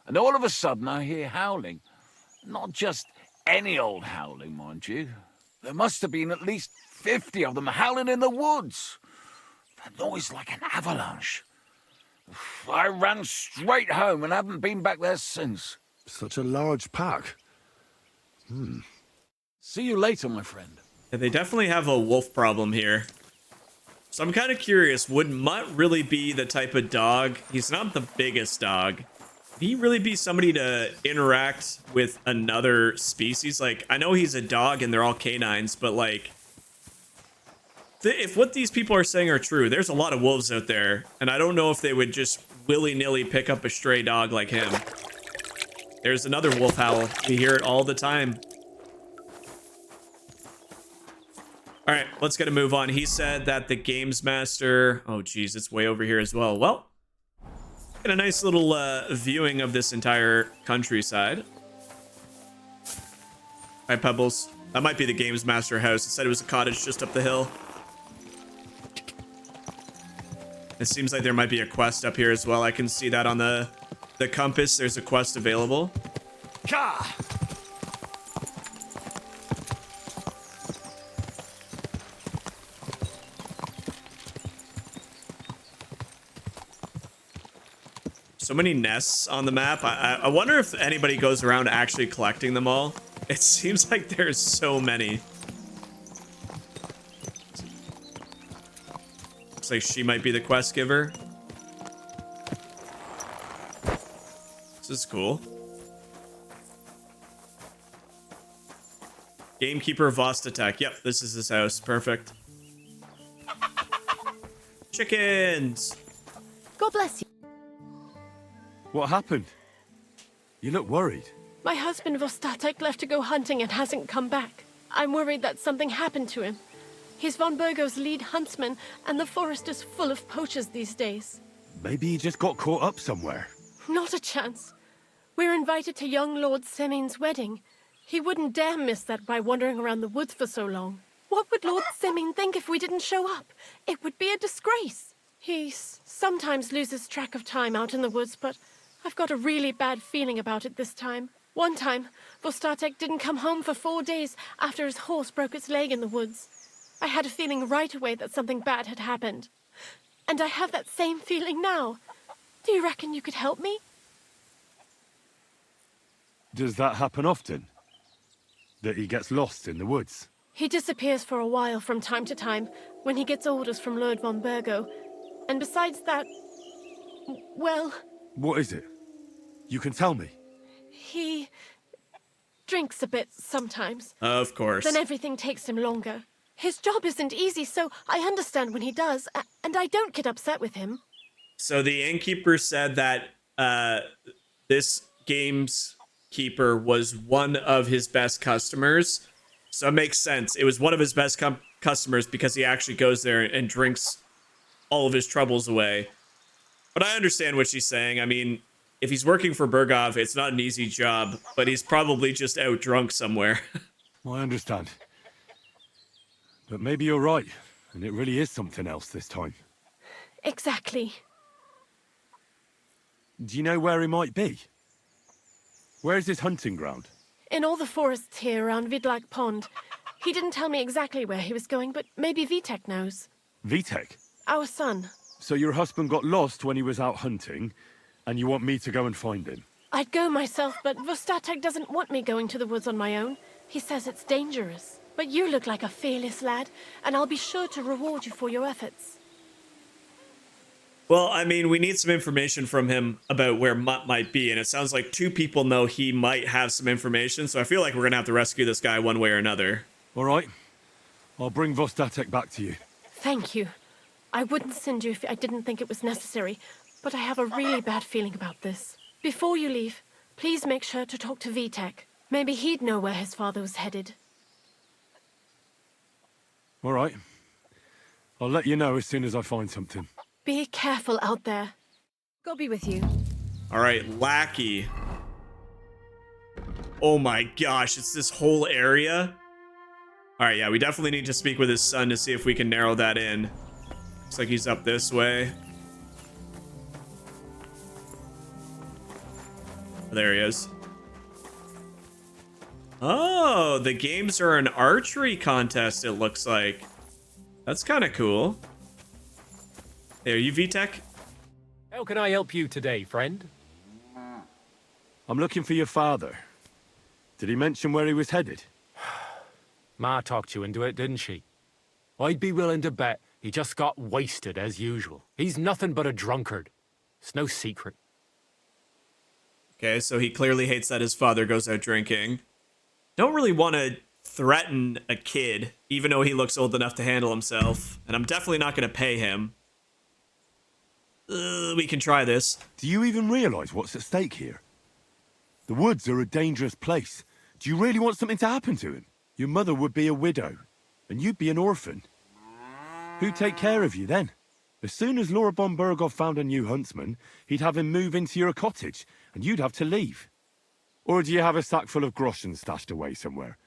and all of a sudden I hear howling. Not just any old howling, mind you. There must have been at least 50 of them howling in the woods. A noise like an avalanche. I ran straight home and haven't been back there since. Such a large pack. See you later, my friend. Yeah, they definitely have a wolf problem here. So I'm kind of curious, would Mutt really be the type of dog? He's not the biggest dog. Would he really be somebody to interact with another species? Like, I know he's a dog and they're all canines, but like, if what these people are saying are true, there's a lot of wolves out there, and I don't know if they would just willy-nilly pick up a stray dog like him. There's another wolf howl. We hear it all the time. All right, let's get a move on. He said that the games master... Oh, geez, it's way over here as well. Well, get a nice little viewing of this entire countryside. Hi, Pebbles. That might be the games master house. It said it was a cottage just up the hill. It seems like there might be a quest up here as well. I can see that on the compass. There's a quest available. Ka! So many nests on the map. I wonder if anybody goes around actually collecting them all. It seems like there's so many. Looks like she might be the quest giver. This is cool. Gamekeeper Vostatek. Yep, this is his house. Perfect. Chickens! God bless you. What happened? You look worried. My husband Vostatek left to go hunting and hasn't come back. I'm worried that something happened to him. He's von Burgo's lead huntsman, and the forest is full of poachers these days. Maybe he just got caught up somewhere. Not a chance. We're invited to young Lord Semin's wedding. He wouldn't dare miss that by wandering around the woods for so long. What would Lord Semin think if we didn't show up? It would be a disgrace. He sometimes loses track of time out in the woods, but I've got a really bad feeling about it this time. One time, Vostatek didn't come home for 4 days after his horse broke its leg in the woods. I had a feeling right away that something bad had happened. And I have that same feeling now. Do you reckon you could help me? Does that happen often? That he gets lost in the woods? He disappears for a while from time to time when he gets orders from Lord von Burgo. And besides that, well... What is it? You can tell me. He drinks a bit sometimes. Of course. Then everything takes him longer. His job isn't easy, so I understand when he does, and I don't get upset with him. So the innkeeper said that this gamekeeper was one of his best customers. So it makes sense. It was one of his best customers because he actually goes there and drinks all of his troubles away. But I understand what she's saying. I mean, if he's working for Bergov, it's not an easy job, but he's probably just out drunk somewhere. I understand. But maybe you're right, and it really is something else this time. Exactly. Do you know where he might be? Where's his hunting ground? In all the forests here around Vidlak Pond. He didn't tell me exactly where he was going, but maybe Vitek knows. Vitek? Our son. So your husband got lost when he was out hunting, and you want me to go and find him? I'd go myself, but Vostatek doesn't want me going to the woods on my own. He says it's dangerous. But you look like a fearless lad, and I'll be sure to reward you for your efforts. Well, I mean, we need some information from him about where Mutt might be, and it sounds like 2 people know he might have some information, so I feel like we're gonna have to rescue this guy one way or another. All right. I'll bring Vostatek back to you. Thank you. I wouldn't send you if I didn't think it was necessary, but I have a really bad feeling about this. Before you leave, please make sure to talk to Vitek. Maybe he'd know where his father was headed. All right. I'll let you know as soon as I find something. Be careful out there. God be with you. All right, Lackey. Oh my gosh, it's this whole area? All right, yeah, we definitely need to speak with his son to see if we can narrow that in. Looks like he's up this way. Oh, there he is. Oh, the games are an archery contest, it looks like. That's kind of cool. Hey, are you Vitek? How can I help you today, friend? I'm looking for your father. Did he mention where he was headed? Ma talked you into it, didn't she? I'd be willing to bet he just got wasted as usual. He's nothing but a drunkard. It's no secret. Okay, so he clearly hates that his father goes out drinking. Don't really want to threaten a kid, even though he looks old enough to handle himself. And I'm definitely not going to pay him. We can try this. Do you even realize what's at stake here? The woods are a dangerous place. Do you really want something to happen to him? Your mother would be a widow, and you'd be an orphan. Who'd take care of you then? As soon as Laura von Bergov found a new huntsman, he'd have him move into your cottage, and you'd have to leave. Or do you have a sack full of groschen stashed away somewhere,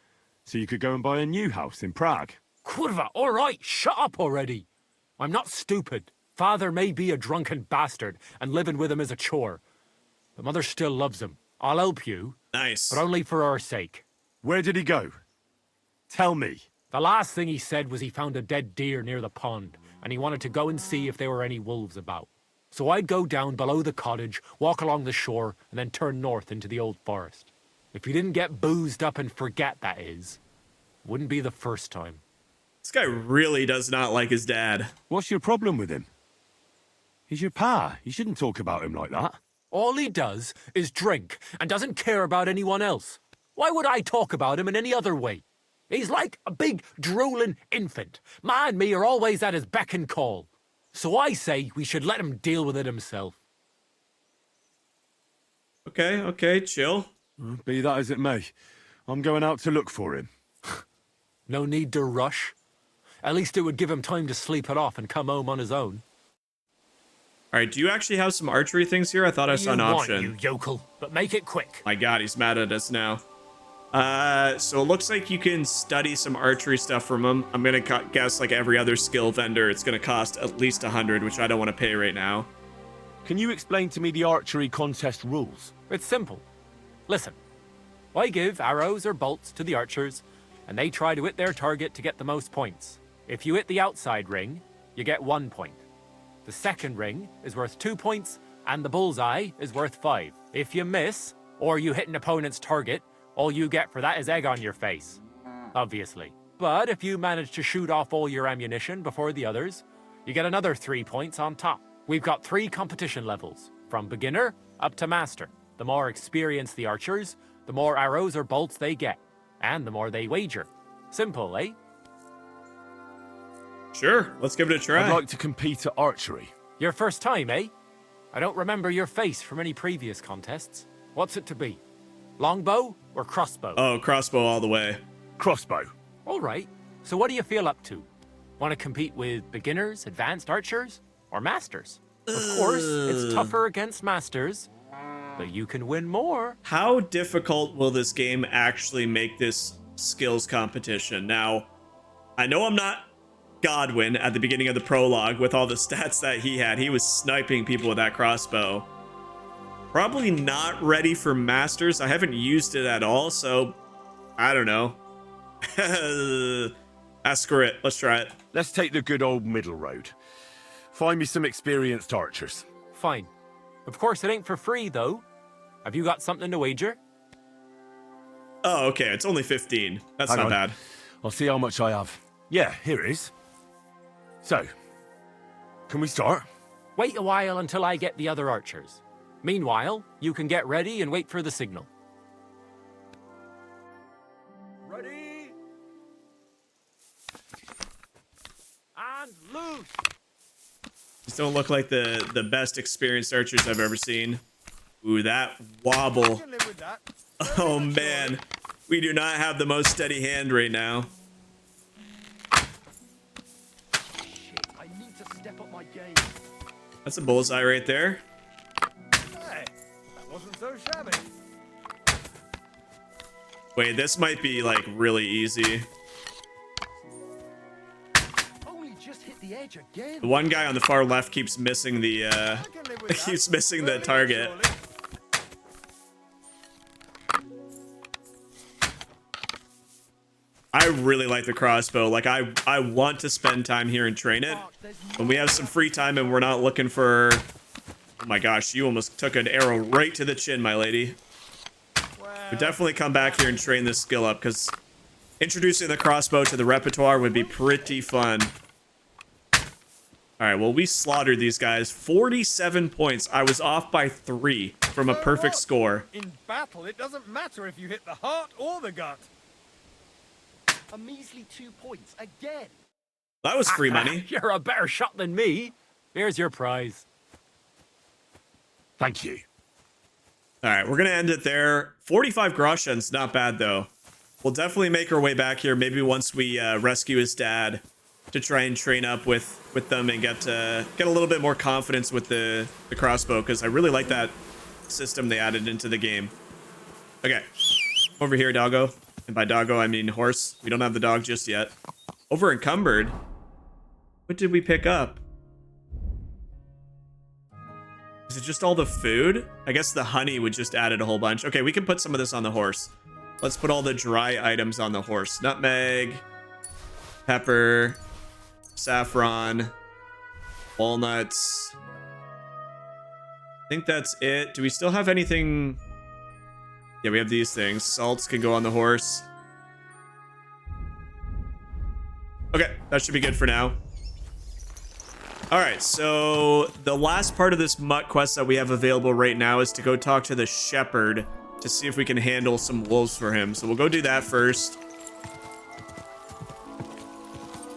so you could go and buy a new house in Prague? Kurva, all right, shut up already. I'm not stupid. Father may be a drunken bastard, and living with him is a chore. But Mother still loves him. I'll help you. Nice. But only for our sake. Where did he go? Tell me. The last thing he said was he found a dead deer near the pond, and he wanted to go and see if there were any wolves about. So I'd go down below the cottage, walk along the shore, and then turn north into the old forest. If he didn't get boozed up and forget, that is. Wouldn't be the first time. This guy really does not like his dad. What's your problem with him? He's your pa. You shouldn't talk about him like that. All he does is drink and doesn't care about anyone else. Why would I talk about him in any other way? He's like a big, drooling infant. Ma and me are always at his beck and call. So I say we should let him deal with it himself. Okay, chill. Be that as it may, I'm going out to look for him. No need to rush. At least it would give him time to sleep it off and come home on his own. All right, do you actually have some archery things here? I thought I saw an option. You yokel, but make it quick. My God, he's mad at us now. So it looks like you can study some archery stuff from him. I'm gonna guess like every other skill vendor, it's gonna cost at least 100, which I don't want to pay right now. Can you explain to me the archery contest rules? It's simple. Listen, I give arrows or bolts to the archers, and they try to hit their target to get the most points. If you hit the outside ring, you get 1 point. The second ring is worth 2 points, and the bullseye is worth 5. If you miss, or you hit an opponent's target, all you get for that is egg on your face. Obviously. But if you manage to shoot off all your ammunition before the others, you get another 3 points on top. We've got 3 competition levels, from beginner up to master. The more experienced the archers, the more arrows or bolts they get, and the more they wager. Simple, eh? Sure, let's give it a try. I'd like to compete at archery. Your first time, eh? I don't remember your face from any previous contests. What's it to be? Longbow or crossbow? Oh, crossbow all the way. Crossbow. All right. So what do you feel up to? Want to compete with beginners, advanced archers, or masters? Of course, it's tougher against masters, but you can win more. How difficult will this game actually make this skills competition? Now, I know I'm not Godwin at the beginning of the prologue with all the stats that he had. He was sniping people with that crossbow. Probably not ready for Masters. I haven't used it at all, so I don't know. Screw it. Let's try it. Let's take the good old middle road. Find me some experienced archers. Fine. Of course, it ain't for free, though. Have you got something to wager? Oh, okay. It's only 15. That's Hang not on. bad. I'll see how much I have. Yeah, here it is. So, can we start? Wait a while until I get the other archers. Meanwhile, you can get ready and wait for the signal. Ready? And loose! These don't look like the best experienced archers I've ever seen. Ooh, that wobble. Can live with that. Oh, man. We do not have the most steady hand right now. Shit, I need to step up my game. That's a bullseye right there. Hey, that wasn't so shabby. Wait, this might be, like, really easy. Only just hit the edge again. The one guy on the far left keeps missing the, I can live with that. keeps missing the Slowly but target. surely. I really like the crossbow. Like, I want to spend time here and train it. When we have some free time and we're not looking for... Oh my gosh, you almost took an arrow right to the chin, my lady. We definitely come back here and train this skill up, because introducing the crossbow to the repertoire would be pretty fun. Alright, well, we slaughtered these guys. 47 points. I was off by 3 from a So perfect what? score. In battle, it doesn't matter if you hit the heart or the gut. A measly 2 points again. That was free money. You're a better shot than me. Here's your prize. Thank you. Alright, we're gonna end it there. 45 groschen's not bad, though. We'll definitely make our way back here, maybe once we rescue his dad, to try and train up with them and get a little bit more confidence with the crossbow, because I really like that system they added into the game. Okay, over here, doggo. And by doggo, I mean horse. We don't have the dog just yet. Over encumbered. What did we pick up? Is it just all the food? I guess the honey would just added a whole bunch. Okay, we can put some of this on the horse. Let's put all the dry items on the horse. Nutmeg, pepper, saffron, walnuts. I think that's it. Do we still have anything? Yeah, we have these things. Salts can go on the horse. Okay, that should be good for now. All right, so the last part of this MUTT quest that we have available right now is to go talk to the shepherd to see if we can handle some wolves for him. So we'll go do that first.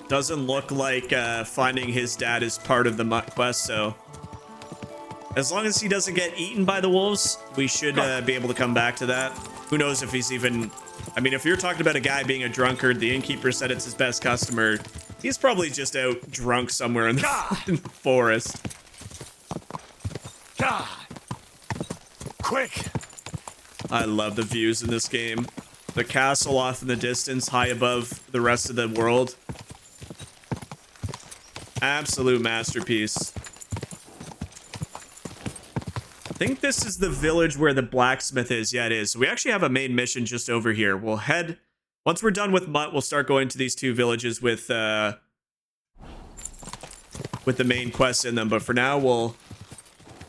Doesn't look like finding his dad is part of the MUTT quest, so as long as he doesn't get eaten by the wolves, we should be able to come back to that. Who knows if he's even... I mean, if you're talking about a guy being a drunkard, the innkeeper said it's his best customer. He's probably just out drunk somewhere in the forest. God! Quick! I love the views in this game. The castle off in the distance, high above the rest of the world. Absolute masterpiece. I think this is the village where the blacksmith is. Yeah, it is. So we actually have a main mission just over here. We'll head... Once we're done with MUTT, we'll start going to these 2 villages with the main quest in them. But for now, we'll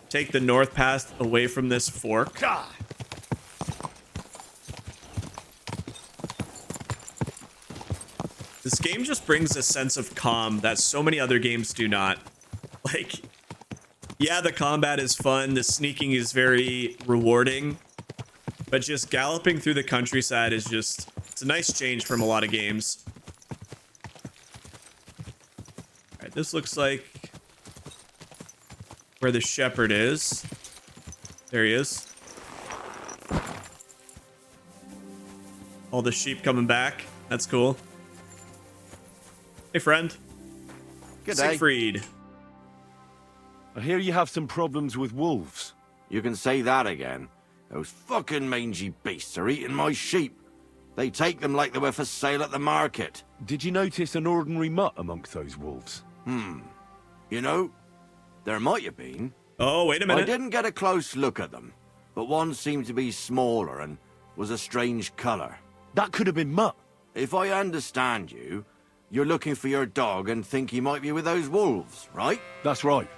take the north path away from this fork. God! This game just brings a sense of calm that so many other games do not. Like, yeah, the combat is fun. The sneaking is very rewarding. But just galloping through the countryside is just... It's a nice change from a lot of games. Alright, this looks like where the shepherd is. There he is. All the sheep coming back. That's cool. Hey, friend. Good day. Siegfried. I hear you have some problems with wolves. You can say that again. Those fucking mangy beasts are eating my sheep. They take them like they were for sale at the market. Did you notice an ordinary mutt amongst those wolves? You know, there might have been. Oh, wait a minute. I didn't get a close look at them, but one seemed to be smaller and was a strange colour. That could have been Mutt. If I understand you, you're looking for your dog and think he might be with those wolves, right? That's right.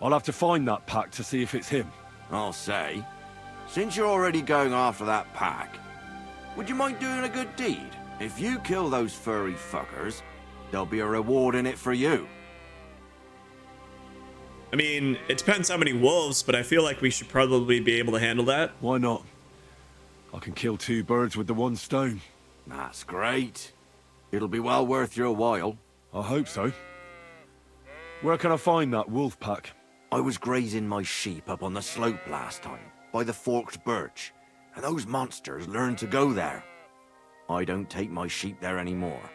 I'll have to find that pack to see if it's him. I'll say, since you're already going after that pack, would you mind doing a good deed? If you kill those furry fuckers, there'll be a reward in it for you. I mean, it depends how many wolves, but I feel like we should probably be able to handle that. Why not? I can kill 2 birds with the 1 stone. That's great. It'll be well worth your while. I hope so. Where can I find that wolf pack? I was grazing my sheep up on the slope last time, by the forked birch, and those monsters learned to go there. I don't take my sheep there anymore,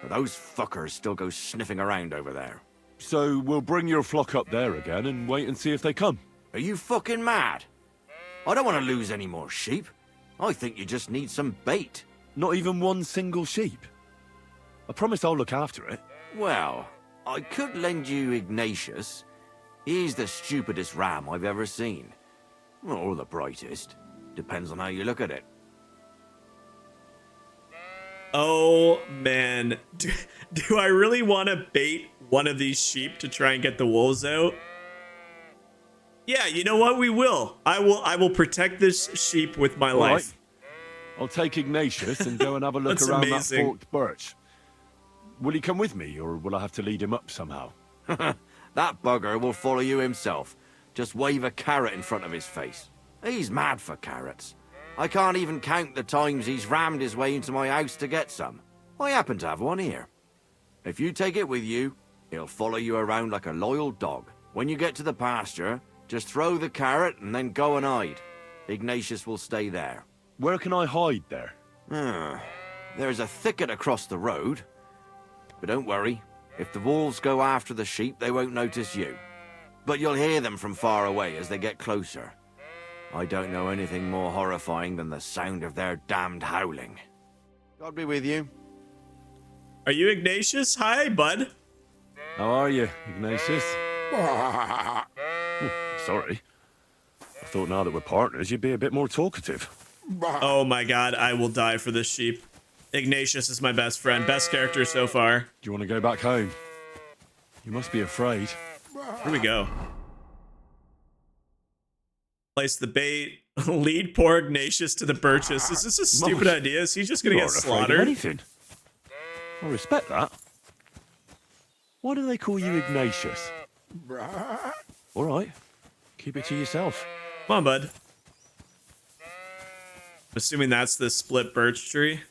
but those fuckers still go sniffing around over there. So we'll bring your flock up there again and wait and see if they come. Are you fucking mad? I don't want to lose any more sheep. I think you just need some bait. Not even 1 single sheep. I promise I'll look after it. Well, I could lend you Ignatius. He's the stupidest ram I've ever seen. Or the brightest. Depends on how you look at it. Oh, man. Do I really want to bait one of these sheep to try and get the wolves out? Yeah, you know what? We will. I will protect this sheep with my life. Right. I'll take Ignatius and go and have a look That's around amazing. that forked birch. Will he come with me, or will I have to lead him up somehow? That bugger will follow you himself. Just wave a carrot in front of his face. He's mad for carrots. I can't even count the times he's rammed his way into my house to get some. I happen to have one here. If you take it with you, he'll follow you around like a loyal dog. When you get to the pasture, just throw the carrot and then go and hide. Ignatius will stay there. Where can I hide there? There's a thicket across the road. But don't worry, if the wolves go after the sheep, they won't notice you. But you'll hear them from far away as they get closer. I don't know anything more horrifying than the sound of their damned howling. God be with you. Are you Ignatius? Hi, bud. How are you, Ignatius? Sorry. I thought now that we're partners, you'd be a bit more talkative. Oh my god, I will die for this sheep. Ignatius is my best friend. Best character so far. Do you want to go back home? You must be afraid. Here we go. Place the bait. Lead poor Ignatius to the birches. Is this a stupid idea? Is he just gonna get slaughtered? Anything. I respect that. Why do they call you Ignatius? All right. Keep it to yourself. Come on, bud. Assuming that's the split birch tree.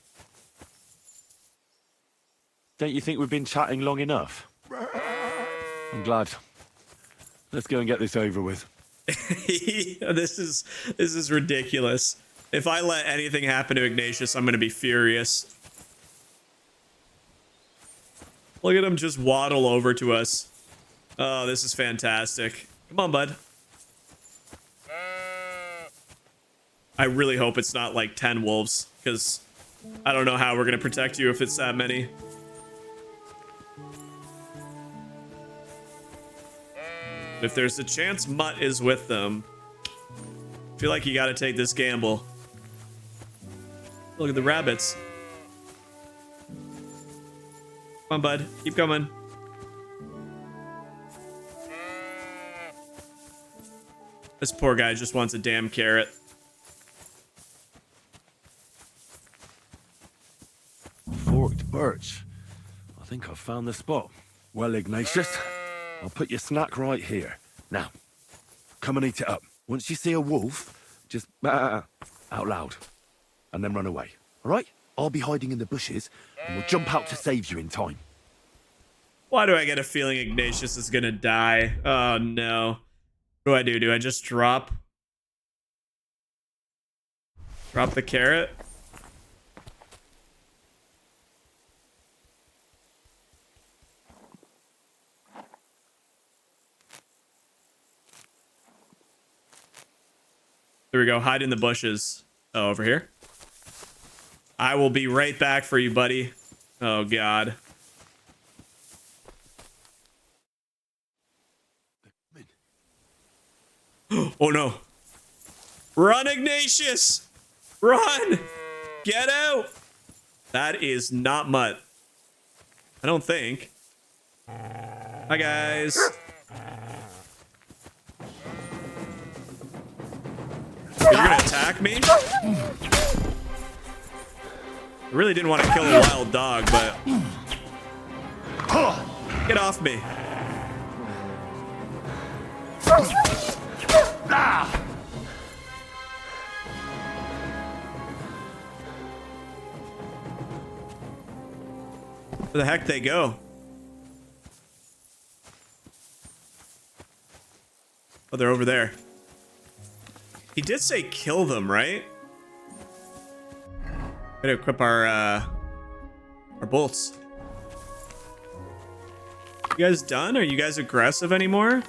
Don't you think we've been chatting long enough? I'm glad. Let's go and get this over with. This is ridiculous. If I let anything happen to Ignatius, I'm gonna be furious. Look at him just waddle over to us. Oh, this is fantastic. Come on, bud. I really hope it's not like 10 wolves, because I don't know how we're gonna protect you if it's that many. If there's a chance Mutt is with them, I feel like you gotta take this gamble. Look at the rabbits. Come on, bud. Keep coming. This poor guy just wants a damn carrot. Forked birch. I think I've found the spot. Well, Ignatius, I'll put your snack right here. Now, come and eat it up. Once you see a wolf, just out loud, and then run away. All right? I'll be hiding in the bushes, and we'll jump out to save you in time. Why do I get a feeling Ignatius is gonna die? Oh no. What do I do? Do I just drop the carrot? There we go. Hide in the bushes. Oh, over here. I will be right back for you, buddy. Oh, God. Oh, no. Run, Ignatius! Run! Get out! That is not MUTT. I don't think. Hi, guys. You're gonna attack me? I really didn't want to kill a wild dog, but... Get off me. Where the heck they go? Oh, they're over there. He did say kill them, right? Gotta equip our bolts. You guys done? Are you guys aggressive anymore?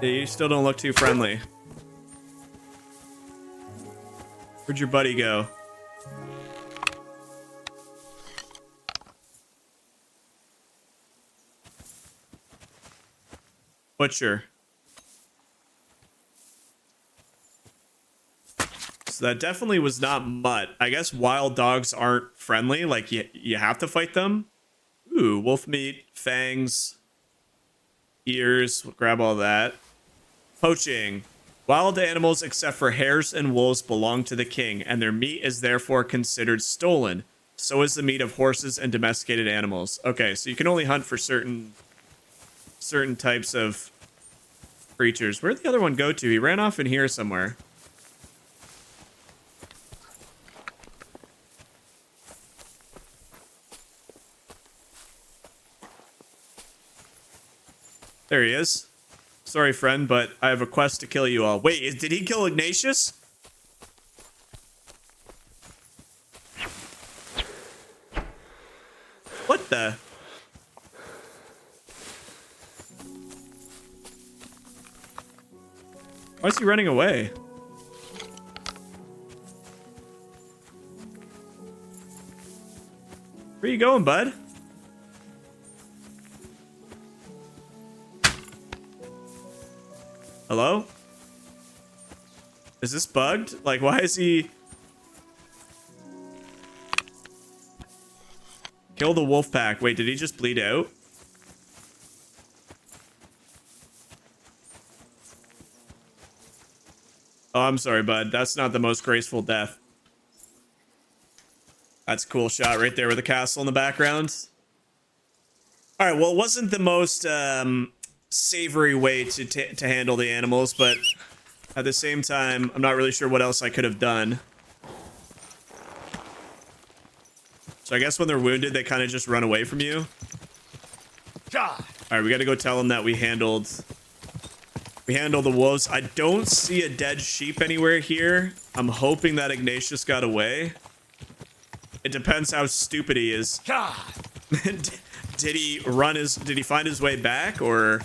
Yeah, you still don't look too friendly. Where'd your buddy go? Butcher. So that definitely was not MUTT. I guess wild dogs aren't friendly. Like, you have to fight them. Ooh, wolf meat, fangs, ears. We'll grab all that. Poaching. Wild animals except for hares and wolves belong to the king, and their meat is therefore considered stolen. So is the meat of horses and domesticated animals. Okay, so you can only hunt for certain types of creatures. Where'd the other one go to? He ran off in here somewhere. There he is. Sorry, friend, but I have a quest to kill you all. Wait, did he kill Ignatius? What the? Why is he running away? Where you going, bud? Hello? Is this bugged? Like, why is he... Kill the wolf pack. Wait, did he just bleed out? Oh, I'm sorry, bud. That's not the most graceful death. That's a cool shot right there with the castle in the background. All right, well, it wasn't the most savory way to handle the animals, but at the same time, I'm not really sure what else I could have done. So I guess when they're wounded, they kind of just run away from you. All right, we got to go tell them that we handled the wolves. I don't see a dead sheep anywhere here. I'm hoping that Ignatius got away. It depends how stupid he is. Did he find his way back, or?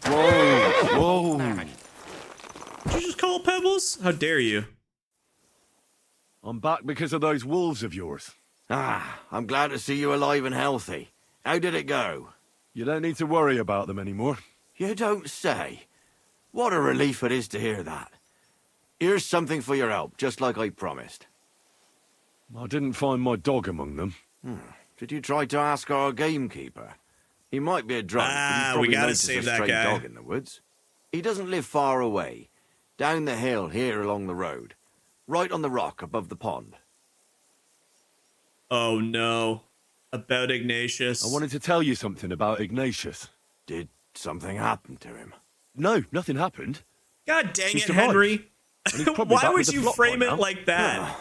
Whoa! Did you just call Pebbles? How dare you? I'm back because of those wolves of yours. Ah, I'm glad to see you alive and healthy. How did it go? You don't need to worry about them anymore. You don't say. What a relief it is to hear that. Here's something for your help, just like I promised. I didn't find my dog among them. Did you try to ask our gamekeeper? He might be a drunk, but he's probably we gotta noticed save a that stray guy. dog in the woods. He doesn't live far away. Down the hill here along the road. Right on the rock above the pond. Oh no. About Ignatius. I wanted to tell you something about Ignatius. Did something happen to him? No, nothing happened. God dang He it, survived. Henry. And he's probably Why back would with the you flock frame by it now. like that?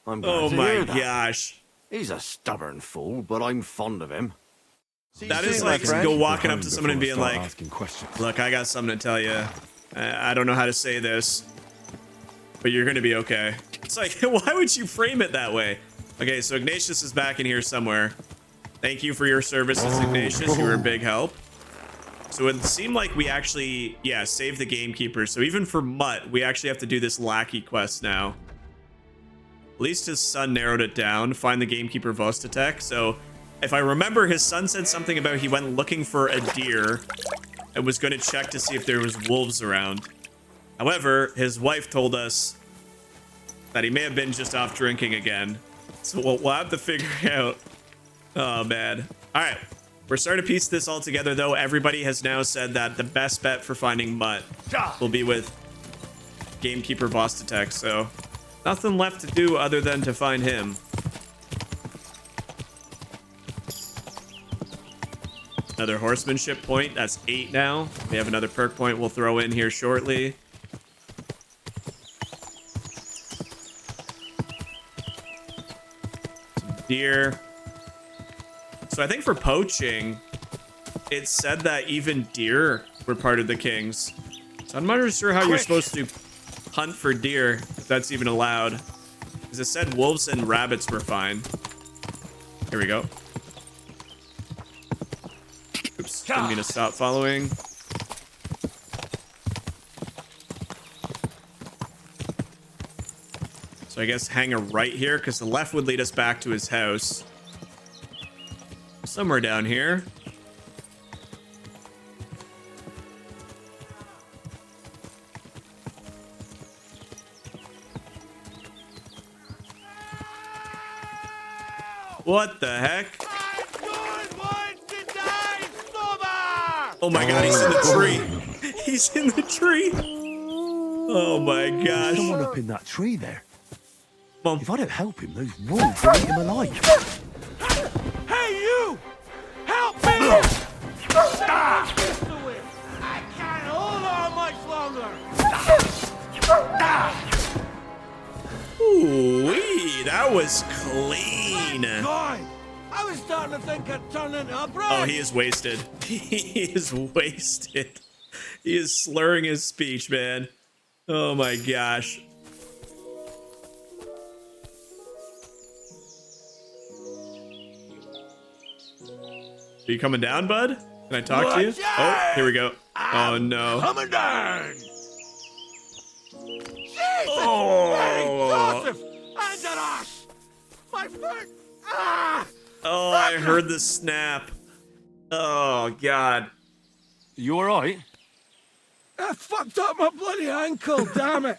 I'm glad Oh to my hear that. gosh. He's a stubborn fool, but I'm fond of him. That is like go walking up to someone and being like, asking questions. look, I got something to tell you. I don't know how to say this, but you're going to be okay. It's like, why would you frame it that way? Okay, so Ignatius is back in here somewhere. Thank you for your services, Ignatius. You were a big help. So it seemed like we actually, yeah, saved the gamekeeper. So even for Mutt, we actually have to do this lackey quest now. At least his son narrowed it down. Find the gamekeeper Vostatek. So if I remember, his son said something about he went looking for a deer and was going to check to see if there was wolves around. However, his wife told us that he may have been just off drinking again. So we'll have to figure out. Oh, man. All right. We're starting to piece this all together, though. Everybody has now said that the best bet for finding Mutt will be with Gamekeeper Vostatek. So nothing left to do other than to find him. Another horsemanship point. That's 8 now. We have another perk point we'll throw in here shortly. Some deer. So I think for poaching, it said that even deer were part of the kings. So I'm not really sure how you're supposed to hunt for deer, if that's even allowed. Because it said wolves and rabbits were fine. Here we go. Oops, didn't mean to stop following. So I guess hang a right here, because the left would lead us back to his house. Somewhere down here. What the heck? Oh my god, he's in the tree. He's in the tree. Oh my gosh. Someone up in that tree there. Mom. If I don't help him, those wolves will eat him alive. Hey, you! Help me! I can't hold on much longer. Ooh-wee, that was clean. God, I was starting to think I'd turn into a bridge. Oh, he is wasted. He is wasted. He is slurring his speech, man. Oh my gosh. Are you coming down, bud? Can I talk to you? Oh, here we go. Oh no. Coming down. Jesus! Oh. Hey, Joseph! Andros! My foot! Ah! Oh, I heard the snap. Oh god. You alright? I fucked up my bloody ankle, damn it!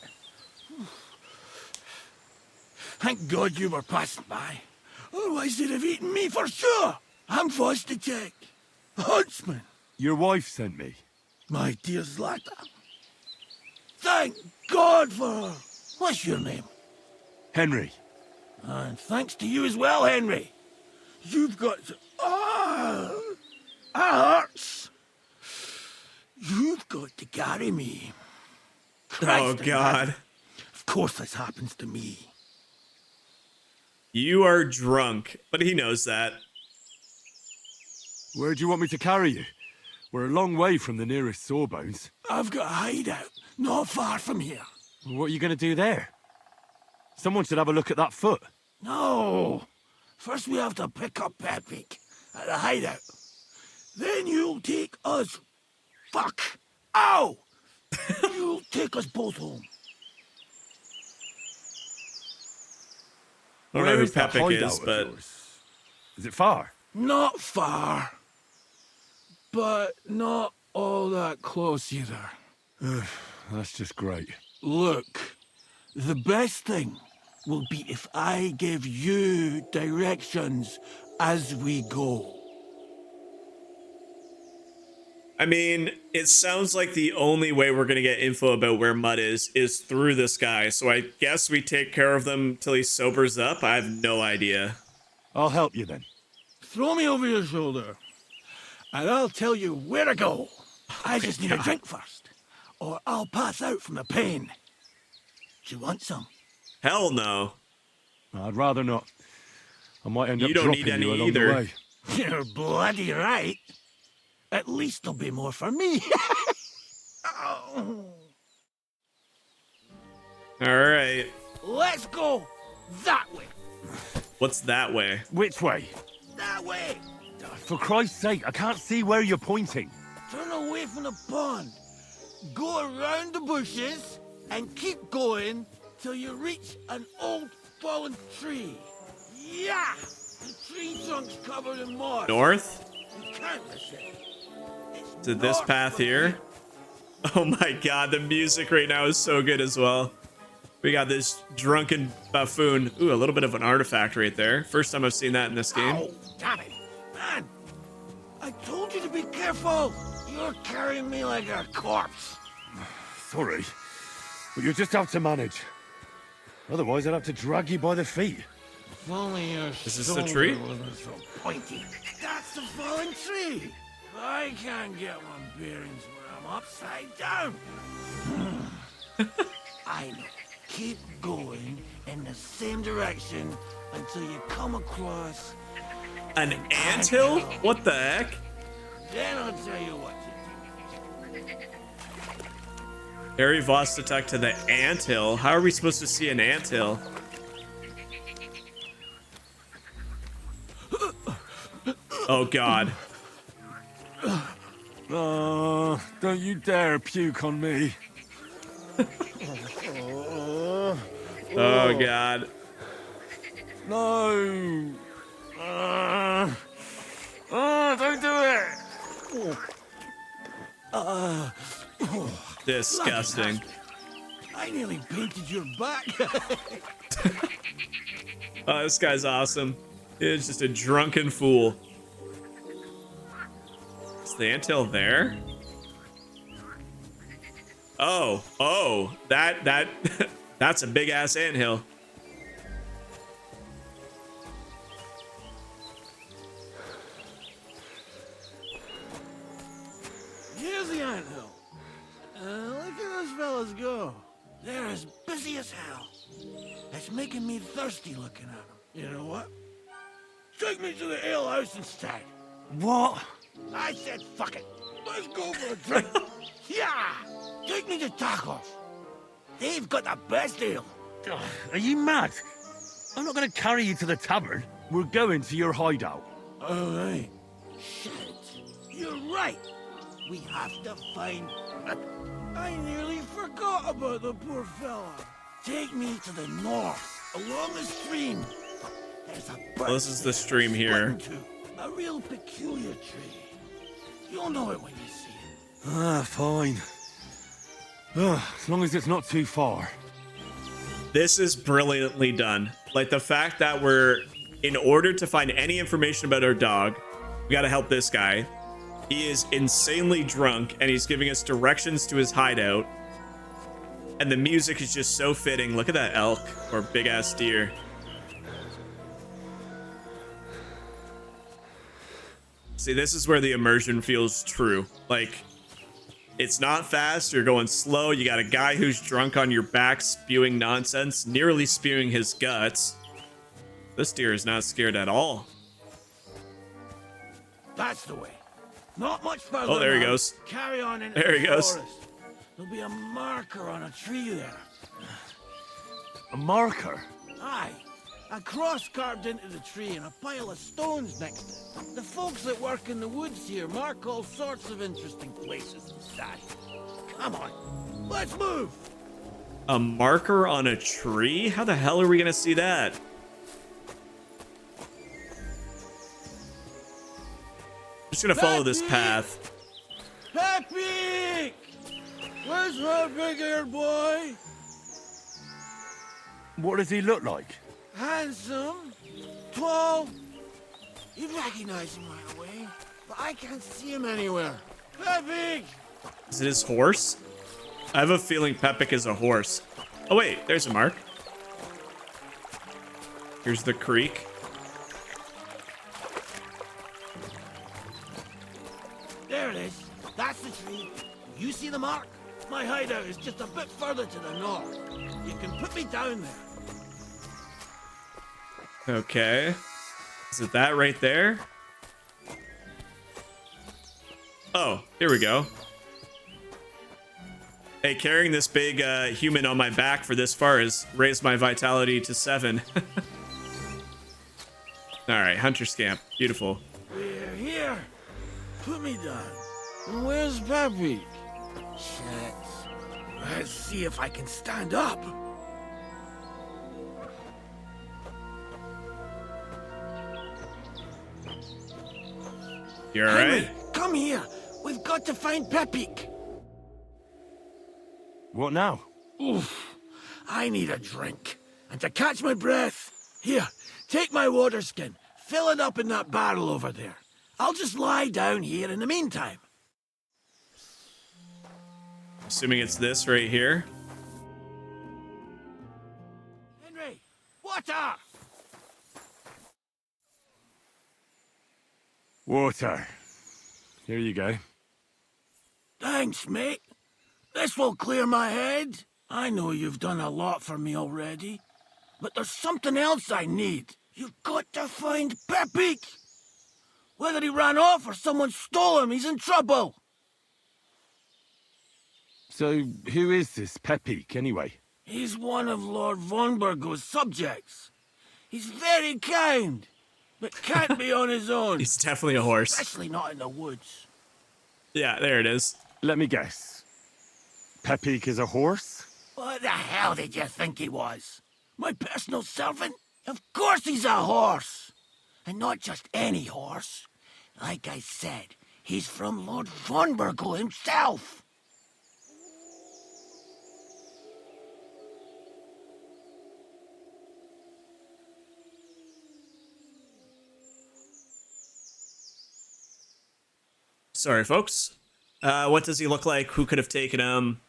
Thank God you were passing by. Otherwise they'd have eaten me for sure. I'm Vostatek, huntsman. Your wife sent me. My dear Zlata. Thank God for her. What's your name? Henry. And thanks to you as well, Henry. You've got to... Ah! That hurts. You've got to carry me. Christ Oh god. of course this happens to me. You are drunk, but he knows that. Where do you want me to carry you? We're a long way from the nearest sawbones. I've got a hideout not far from here. What are you going to do there? Someone should have a look at that foot. No. First we have to pick up Pepik at the hideout. Then you'll take us... Fuck. Ow! You'll take us both home. I don't know Where who is that Pepik hideout is, of but... yours? Is it far? Not far. But not all that close either. That's just great. Look, the best thing will be if I give you directions as we go. I mean, it sounds like the only way we're going to get info about where Mutt is through this guy. So I guess we take care of them till he sobers up. I have no idea. I'll help you then. Throw me over your shoulder, and I'll tell you where to go. I just need a drink first, or I'll pass out from the pain. Do you want some? Hell no. I'd rather not. I might end up You don't dropping need any you along either. the way. You're bloody right. At least there'll be more for me. Oh. All right. Let's go that way. What's that way? Which way? That way! For Christ's sake, I can't see where you're pointing. Turn away from the pond. Go around the bushes and keep going till you reach an old fallen tree. Yeah! The tree trunk's covered in moss. North? You can't miss it. It's To this north path from here? Oh my god, the music right now is so good as well. We got this drunken buffoon. Ooh, a little bit of an artifact right there. First time I've seen that in this game. Ow, damn it. Man, I told you to be careful. You're carrying me like a corpse. Sorry, but you'll just have to manage. Otherwise, I'd have to drag you by the feet. If only your Is this the tree? wasn't so pointy. That's the fallen tree. I can't get one bearings where I'm upside down. I know. Keep going in the same direction until you come across An anthill? What the heck? Then I'll tell you what to do. Harry Vostatek to the anthill. How are we supposed to see an anthill? Oh god. Oh, don't you dare puke on me. Oh god. No. Don't do it. Disgusting. I nearly painted your back. Oh, this guy's awesome. He's just a drunken fool. Is the anthill there? Oh, that's a big ass anthill. Here's the anthill. Look at those fellas go. They're as busy as hell. It's making me thirsty looking at them. You know what? Take me to the ale house instead. What? I said fuck it. Let's go for a drink. Yeah! Take me to tacos. They've got the best ale. Ugh, are you mad? I'm not going to carry you to the tavern. We're going to your hideout. All right. Shit. You're right. We have to find... I nearly forgot about the poor fella. Take me to the north, along the stream. There's a bird. Well, this is the stream here. A real peculiar tree. You'll know it when you see it. Ah, fine. As long as it's not too far. This is brilliantly done. Like the fact that we're, in order to find any information about our dog, we gotta help this guy. He is insanely drunk and he's giving us directions to his hideout. And the music is just so fitting. Look at that elk or big ass deer. See, this is where the immersion feels true. Like, it's not fast, you're going slow, you got a guy who's drunk on your back spewing nonsense, nearly spewing his guts. This deer is not scared at all. That's the way. Not much further. Oh, there he now. goes. Carry on into There the he goes. forest. There'll be a marker on a tree there. A marker? Aye. A cross carved into the tree and a pile of stones next to it. The folks that work in the woods here mark all sorts of interesting places and stuff. Come on, let's move. A marker on a tree? How the hell are we gonna see that? I'm just gonna follow this path. Peppy! Where's my big-eared boy? What does he look like? Handsome, tall. You'd recognize him right away, but I can't see him anywhere. Peppy! Is it his horse? I have a feeling Pepik is a horse. Oh wait, there's a mark. Here's the creek. There it is. That's the tree. You see the mark? My hideout is just a bit further to the north. You can put me down there. Okay. Is it that right there? Oh, here we go. Hey, carrying this big human on my back for this far has raised my vitality to 7. All right, hunter scamp. Beautiful. We're here. Put me down. Where's Peppy? Shit. Let's see if I can stand up. You all right? Henry, come here. We've got to find Pepik. What now? Oof. I need a drink. And to catch my breath, here, take my water skin. Fill it up in that barrel over there. I'll just lie down here in the meantime. Assuming it's this right here. Henry, water! Water. Here you go. Thanks, mate. This will clear my head. I know you've done a lot for me already, but there's something else I need. You've got to find Pepik. Whether he ran off or someone stole him, he's in trouble. So, who is this Pepik, anyway? He's one of Lord Vonbergo's subjects. He's very kind, but can't be on his own. He's definitely a horse. Especially not in the woods. Yeah, there it is. Let me guess. Pepik is a horse? What the hell did you think he was? My personal servant? Of course he's a horse. And not just any horse. Like I said, he's from Lord Vonbergo himself. Sorry, folks. What does he look like? Who could have taken him?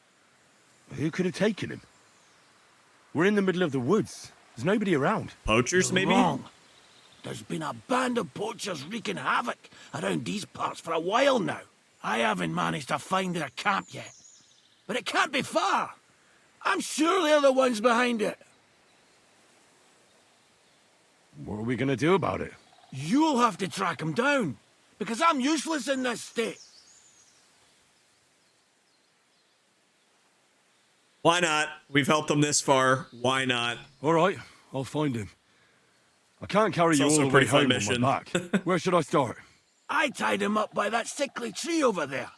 Who could have taken him? We're in the middle of the woods. There's nobody around. Poachers, maybe? Wrong. There's been a band of poachers wreaking havoc around these parts for a while now. I haven't managed to find their camp yet. But it can't be far. I'm sure they're the ones behind it. What are we going to do about it? You'll have to track them down, because I'm useless in this state. Why not? We've helped them this far. Why not? All right, I'll find him. I can't carry It's you all also a the way pretty fun home mission. on my back. Where should I start? I tied him up by that sickly tree over there.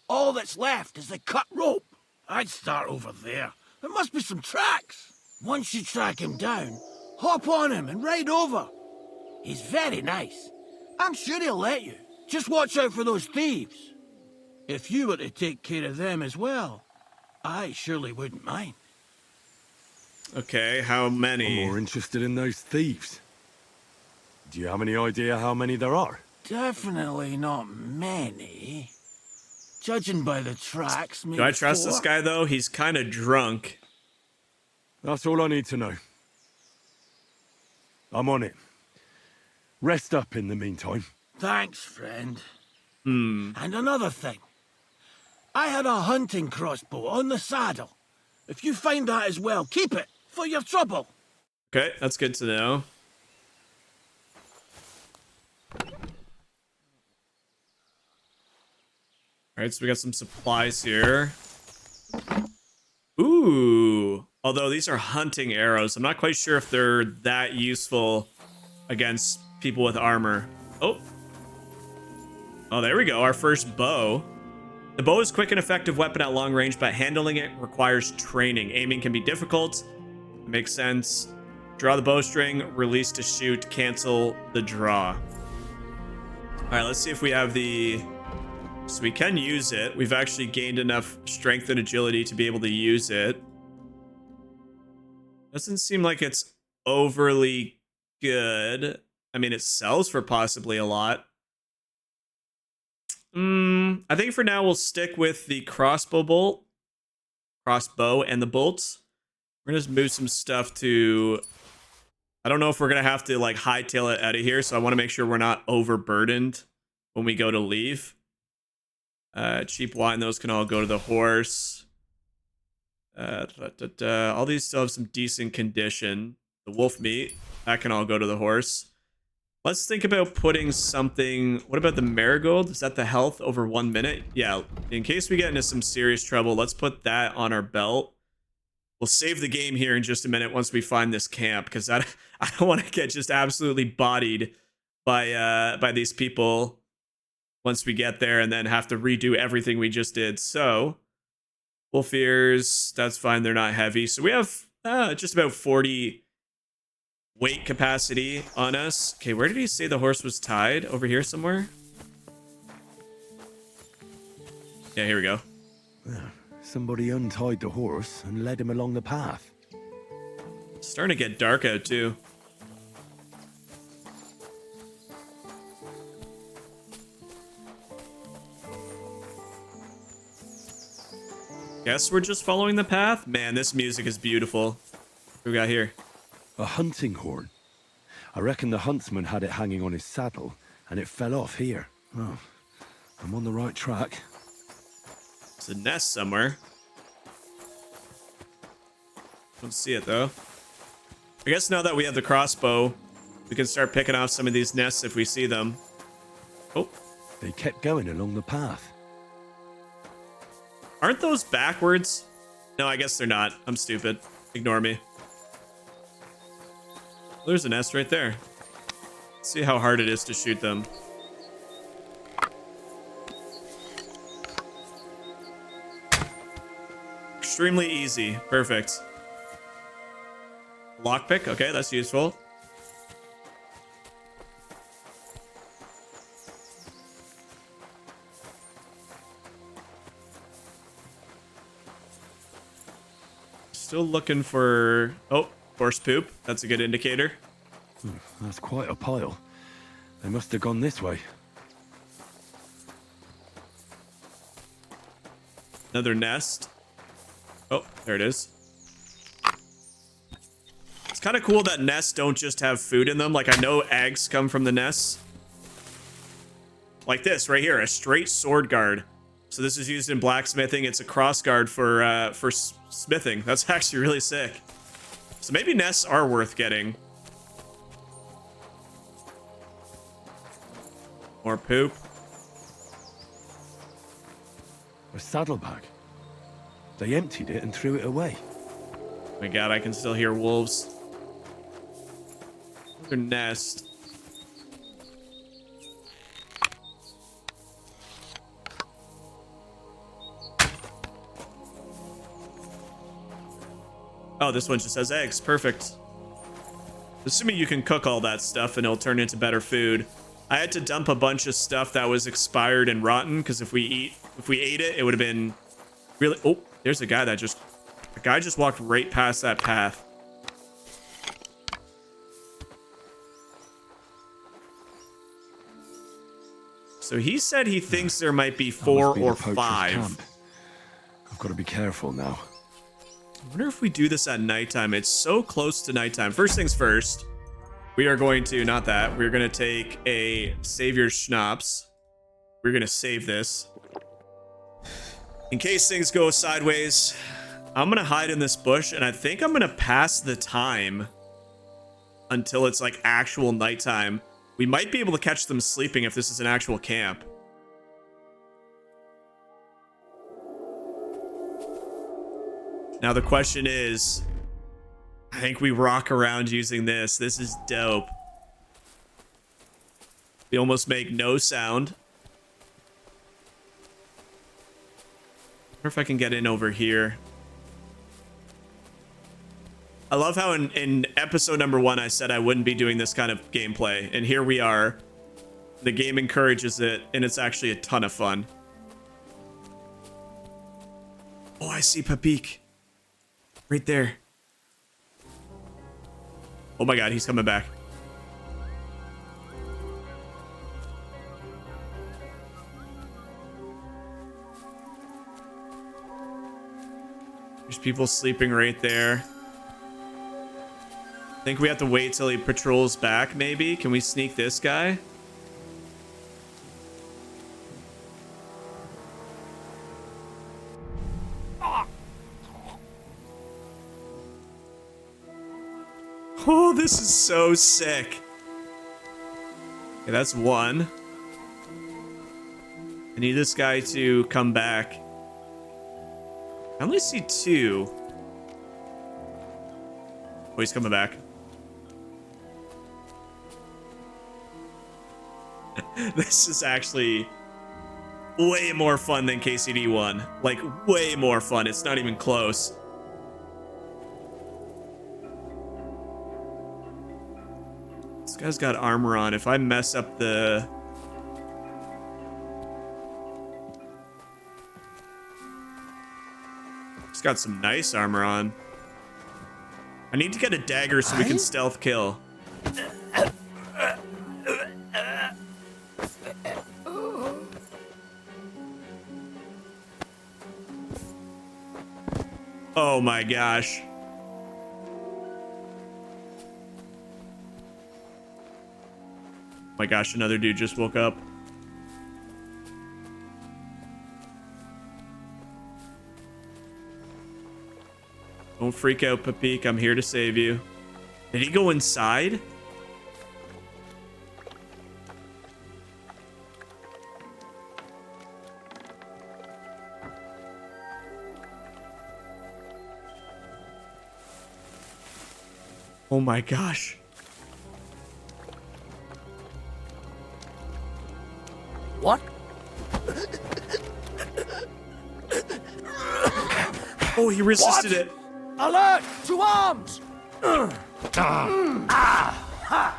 All that's left is the cut rope. I'd start over there. There must be some tracks. Once you track him down, hop on him and ride over. He's very nice. I'm sure he'll let you. Just watch out for those thieves. If you were to take care of them as well, I surely wouldn't mind. Okay, how many? I'm more interested in those thieves. Do you have any idea how many there are? Definitely not many. Judging by the tracks, maybe Do I trust 4. this guy, though? He's kind of drunk. That's all I need to know. I'm on it. Rest up in the meantime. Thanks, friend. And another thing. I had a hunting crossbow on the saddle. If you find that as well, keep it for your trouble. Okay, that's good to know. Alright, so we got some supplies here. Ooh. Although these are hunting arrows. I'm not quite sure if they're that useful against people with armor. Oh. Oh, there we go. Our first bow. The bow is a quick and effective weapon at long range, but handling it requires training. Aiming can be difficult. It makes sense. Draw the bowstring, release to shoot, cancel the draw. All right, let's see if we have the... So we can use it. We've actually gained enough strength and agility to be able to use it. Doesn't seem like it's overly good. I mean, it sells for possibly a lot. I think for now we'll stick with the crossbow and the bolts. We're gonna just move some stuff to... I don't know if we're gonna have to like hightail it out of here, so I want to make sure we're not overburdened when we go to leave. Cheap wine, those can all go to the horse. All these still have some decent condition. The wolf meat, that can all go to the horse. Let's think about putting something... What about the marigold? Is that the health over 1 minute? Yeah, in case we get into some serious trouble, let's put that on our belt. We'll save the game here in just a minute once we find this camp, because I don't want to get just absolutely bodied by these people once we get there, and then have to redo everything we just did. So wolf ears, that's fine. They're not heavy. So we have just about 40 weight capacity on us. Okay, where did he say the horse was tied? Over here somewhere? Yeah, here we go. Somebody untied the horse and led him along the path. It's starting to get dark out too. Guess we're just following the path? Man, this music is beautiful. What we got here? A hunting horn. I reckon the huntsman had it hanging on his saddle, and it fell off here. Oh, I'm on the right track. It's a nest somewhere. Don't see it though. I guess now that we have the crossbow, we can start picking off some of these nests if we see them. Oh. They kept going along the path. Aren't those backwards? No, I guess they're not. I'm stupid. Ignore me. There's a nest right there. Let's see how hard it is to shoot them. Extremely easy. Perfect. Lockpick. Okay, that's useful. Still looking for... Oh, horse poop. That's a good indicator. That's quite a pile. They must have gone this way. Another nest. Oh, there it is. It's kind of cool that nests don't just have food in them. Like, I know eggs come from the nests. Like this right here, a straight sword guard. So this is used in blacksmithing. It's a cross guard for smithing. That's actually really sick. So maybe nests are worth getting. More poop. A saddlebag. They emptied it and threw it away. Oh my god, I can still hear wolves. Another nest. Oh, this one just has eggs. Perfect. Assuming you can cook all that stuff and it'll turn into better food. I had to dump a bunch of stuff that was expired and rotten because if we ate it, it would have been really... Oh, there's a guy that just... A guy just walked right past that path. So he said he thinks there might be 4 or 5. Camp. I've got to be careful now. I wonder if we do this at nighttime. It's so close to nighttime. First things first, we are going to, not that, we're going to take a Savior's Schnapps. We're going to save this. In case things go sideways, I'm going to hide in this bush, and I think I'm going to pass the time until it's like actual nighttime. We might be able to catch them sleeping if this is an actual camp. Now the question is, I think we rock around using this. This is dope. We almost make no sound. I wonder if I can get in over here. I love how in episode number 1, I said I wouldn't be doing this kind of gameplay. And here we are. The game encourages it, and it's actually a ton of fun. Oh, I see Papik. Right there. Oh my god, he's coming back. There's people sleeping right there. I think we have to wait till he patrols back, maybe. Can we sneak this guy? Oh, this is so sick. Okay, that's 1. I need this guy to come back. I only see 2. Oh, he's coming back. This is actually way more fun than KCD 1. Like, way more fun. It's not even close. This guy's got armor on. If I mess up the... He's got some nice armor on. I need to get a dagger so we can stealth kill. Oh my gosh. Oh my gosh, another dude just woke up. Don't freak out, Papik. I'm here to save you. Did he go inside? Oh my gosh. What? Oh, he resisted it. Alert! To arms!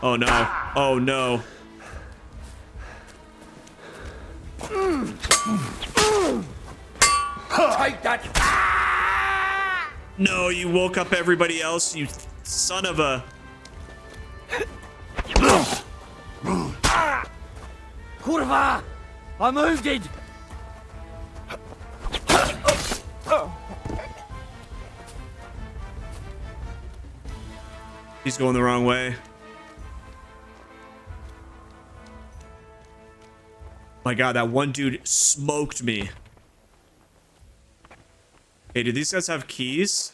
Oh no. Oh no. Take that! No, you woke up everybody else, you son of a... Kurva! I'm wounded! He's going the wrong way. My god, that one dude smoked me. Hey, do these guys have keys?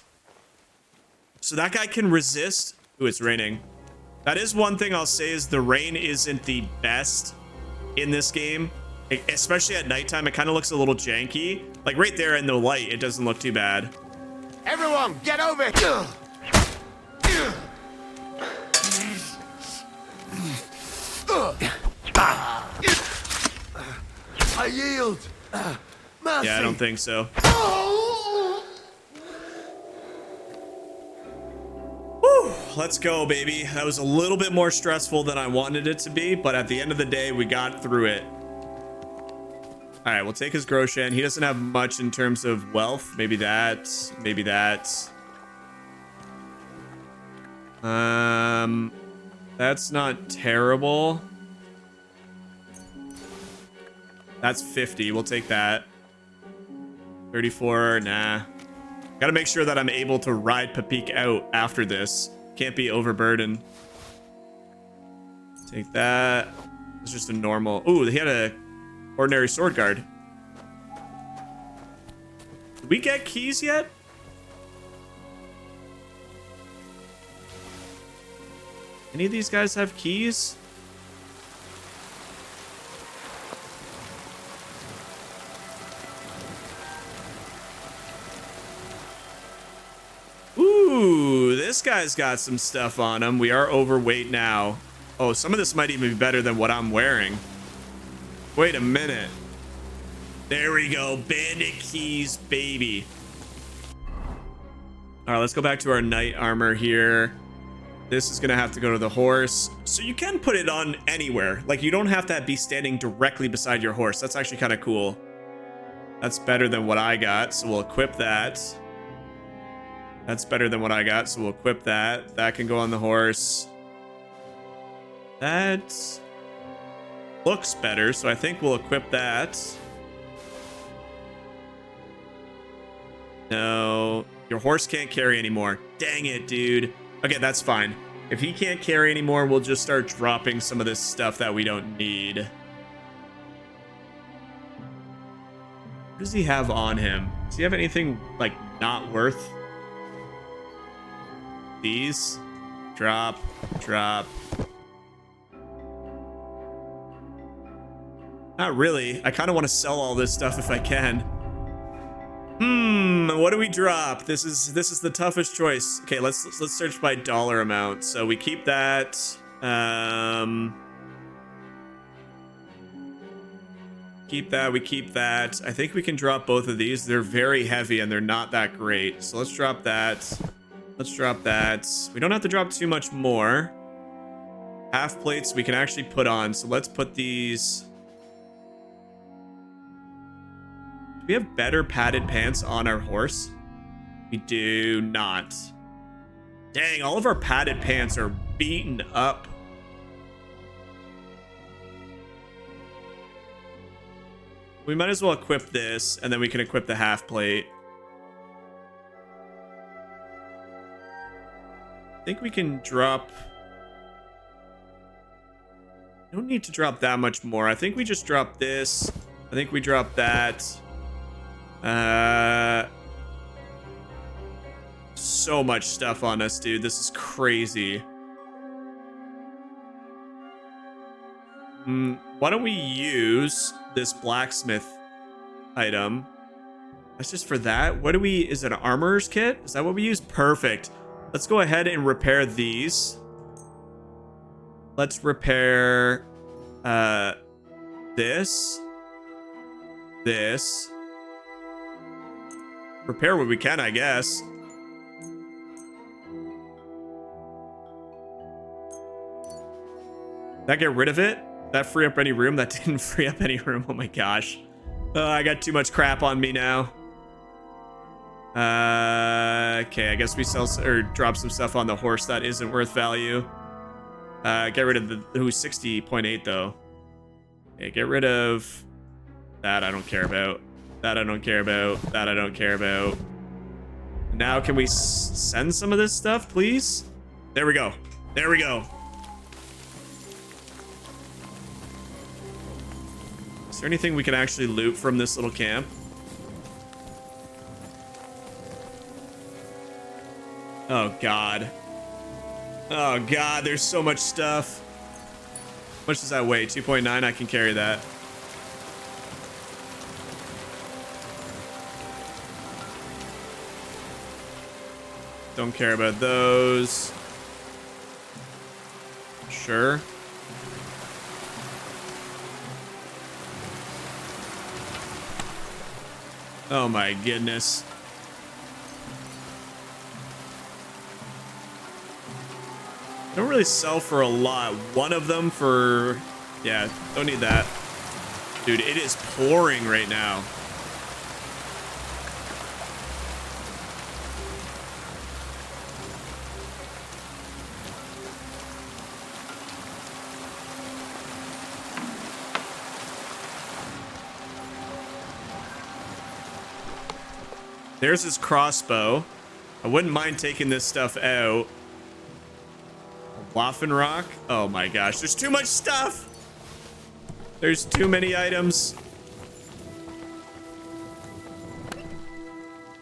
So that guy can resist. Ooh, it's raining. That is one thing I'll say is the rain isn't the best in this game. Especially at nighttime, it kind of looks a little janky. Like right there in the light, it doesn't look too bad. Everyone, get over here! I yield. Mercy. Yeah, I don't think so. Whew, let's go, baby. That was a little bit more stressful than I wanted it to be, but at the end of the day, we got through it. All right, we'll take his Groshan. He doesn't have much in terms of wealth. Maybe that. Maybe that. That's not terrible. That's 50. We'll take that. 34. Nah. Gotta make sure that I'm able to ride Papik out after this. Can't be overburdened. Take that. It's just a normal. Ooh, he had a ordinary sword guard. Did we get keys yet? Any of these guys have keys? Ooh, this guy's got some stuff on him. We are overweight now. Oh, some of this might even be better than what I'm wearing. Wait a minute. There we go. Bandit keys, baby. All right, let's go back to our knight armor here. This is gonna have to go to the horse. So you can put it on anywhere. Like, you don't have to be standing directly beside your horse. That's actually kind of cool. That's better than what I got, so we'll equip that. That's better than what I got, so we'll equip that. That can go on the horse. That looks better, so I think we'll equip that. No, your horse can't carry anymore. Dang it, dude. Okay, that's fine. If he can't carry anymore, we'll just start dropping some of this stuff that we don't need. What does he have on him? Does he have anything, like, not worth? These? Drop, drop. Not really. I kind of want to sell all this stuff if I can. What do we drop? This is the toughest choice. Okay, let's search by dollar amount. So we keep that. keep that. We keep that. I think we can drop both of these. They're very heavy and they're not that great. So let's drop that. Let's drop that. We don't have to drop too much more. Half plates we can actually put on. So let's put these. Do we have better padded pants on our horse? We do not. Dang, all of our padded pants are beaten up. We might as well equip this, and then we can equip the half plate. I think we can drop... I don't need to drop that much more. I think we just drop this. I think we drop that. So much stuff on us, dude. This is crazy. Why don't we use this blacksmith item? That's just for that. What do we... Is it an armorer's kit? Is that what we use? Perfect. Let's go ahead and repair these. Let's repair this. This. Repair what we can, I guess. That get rid of it? That free up any room? That didn't free up any room. Oh my gosh. I got too much crap on me now. Okay, I guess we sell or drop some stuff on the horse that isn't worth value. Get rid of the who's 60.8 though. Okay, get rid of that. I don't care about. That I don't care about. That I don't care about. Now can we send some of this stuff, please? There we go. There we go. Is there anything we can actually loot from this little camp? Oh god. Oh god, there's so much stuff. How much does that weigh? 2.9? I can carry that. Don't care about those. Sure. Oh my goodness. I don't really sell for a lot. One of them for... Yeah, don't need that. Dude, it is pouring right now. There's his crossbow. I wouldn't mind taking this stuff out. Waffen rock. Oh my gosh, there's too much stuff. There's too many items.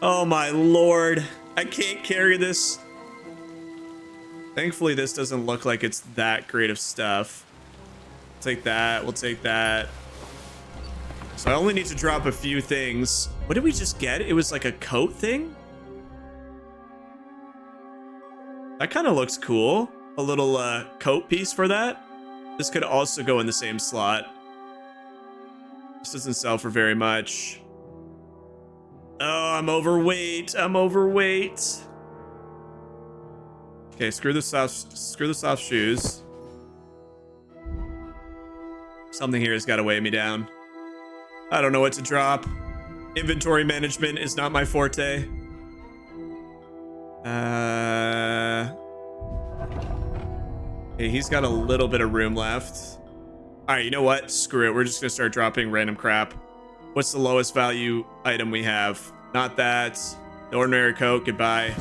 Oh my lord. I can't carry this. Thankfully, this doesn't look like it's that great of stuff. We'll take that. We'll take that. So I only need to drop a few things. What did we just get? It was like a coat thing? That kind of looks cool. A little coat piece for that. This could also go in the same slot. This doesn't sell for very much. Oh, I'm overweight. I'm overweight. Okay, screw the soft shoes. Something here has got to weigh me down. I don't know what to drop. Inventory management is not my forte. Okay, he's got a little bit of room left. All right, you know what? Screw it. We're just gonna start dropping random crap. What's the lowest value item we have? Not that. The ordinary coat. Goodbye.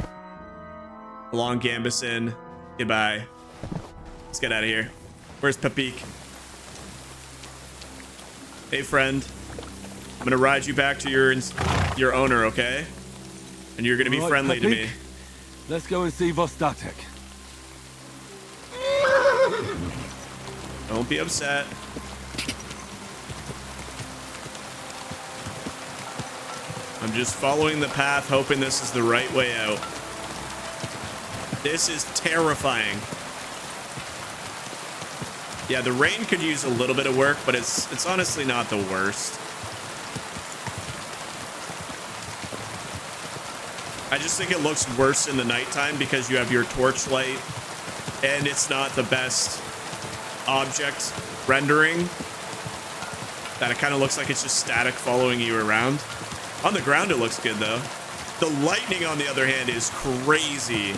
The long gambeson. Goodbye. Let's get out of here. Where's Papik? Hey, friend. I'm gonna ride you back to your owner, okay? And you're gonna be friendly to me. Let's go and see Vostatek. Don't be upset. I'm just following the path, hoping this is the right way out. This is terrifying. Yeah, the rain could use a little bit of work, but it's honestly not the worst. I just think it looks worse in the nighttime because you have your torchlight and it's not the best object rendering. That it kind of looks like it's just static following you around. On the ground, it looks good though. The lightning, on the other hand, is crazy.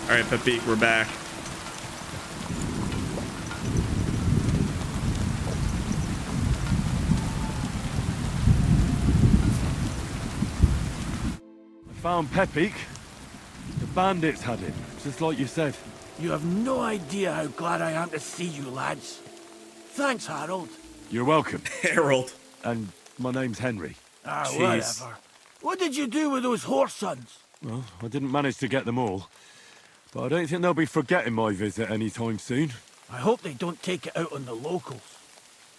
All right, Papik, we're back. Found Pepik. The bandits had him, just like you said. You have no idea how glad I am to see you, lads. Thanks, Harold. You're welcome. Harold. And my name's Henry. Whatever. What did you do with those horse sons? Well, I didn't manage to get them all. But I don't think they'll be forgetting my visit anytime soon. I hope they don't take it out on the locals.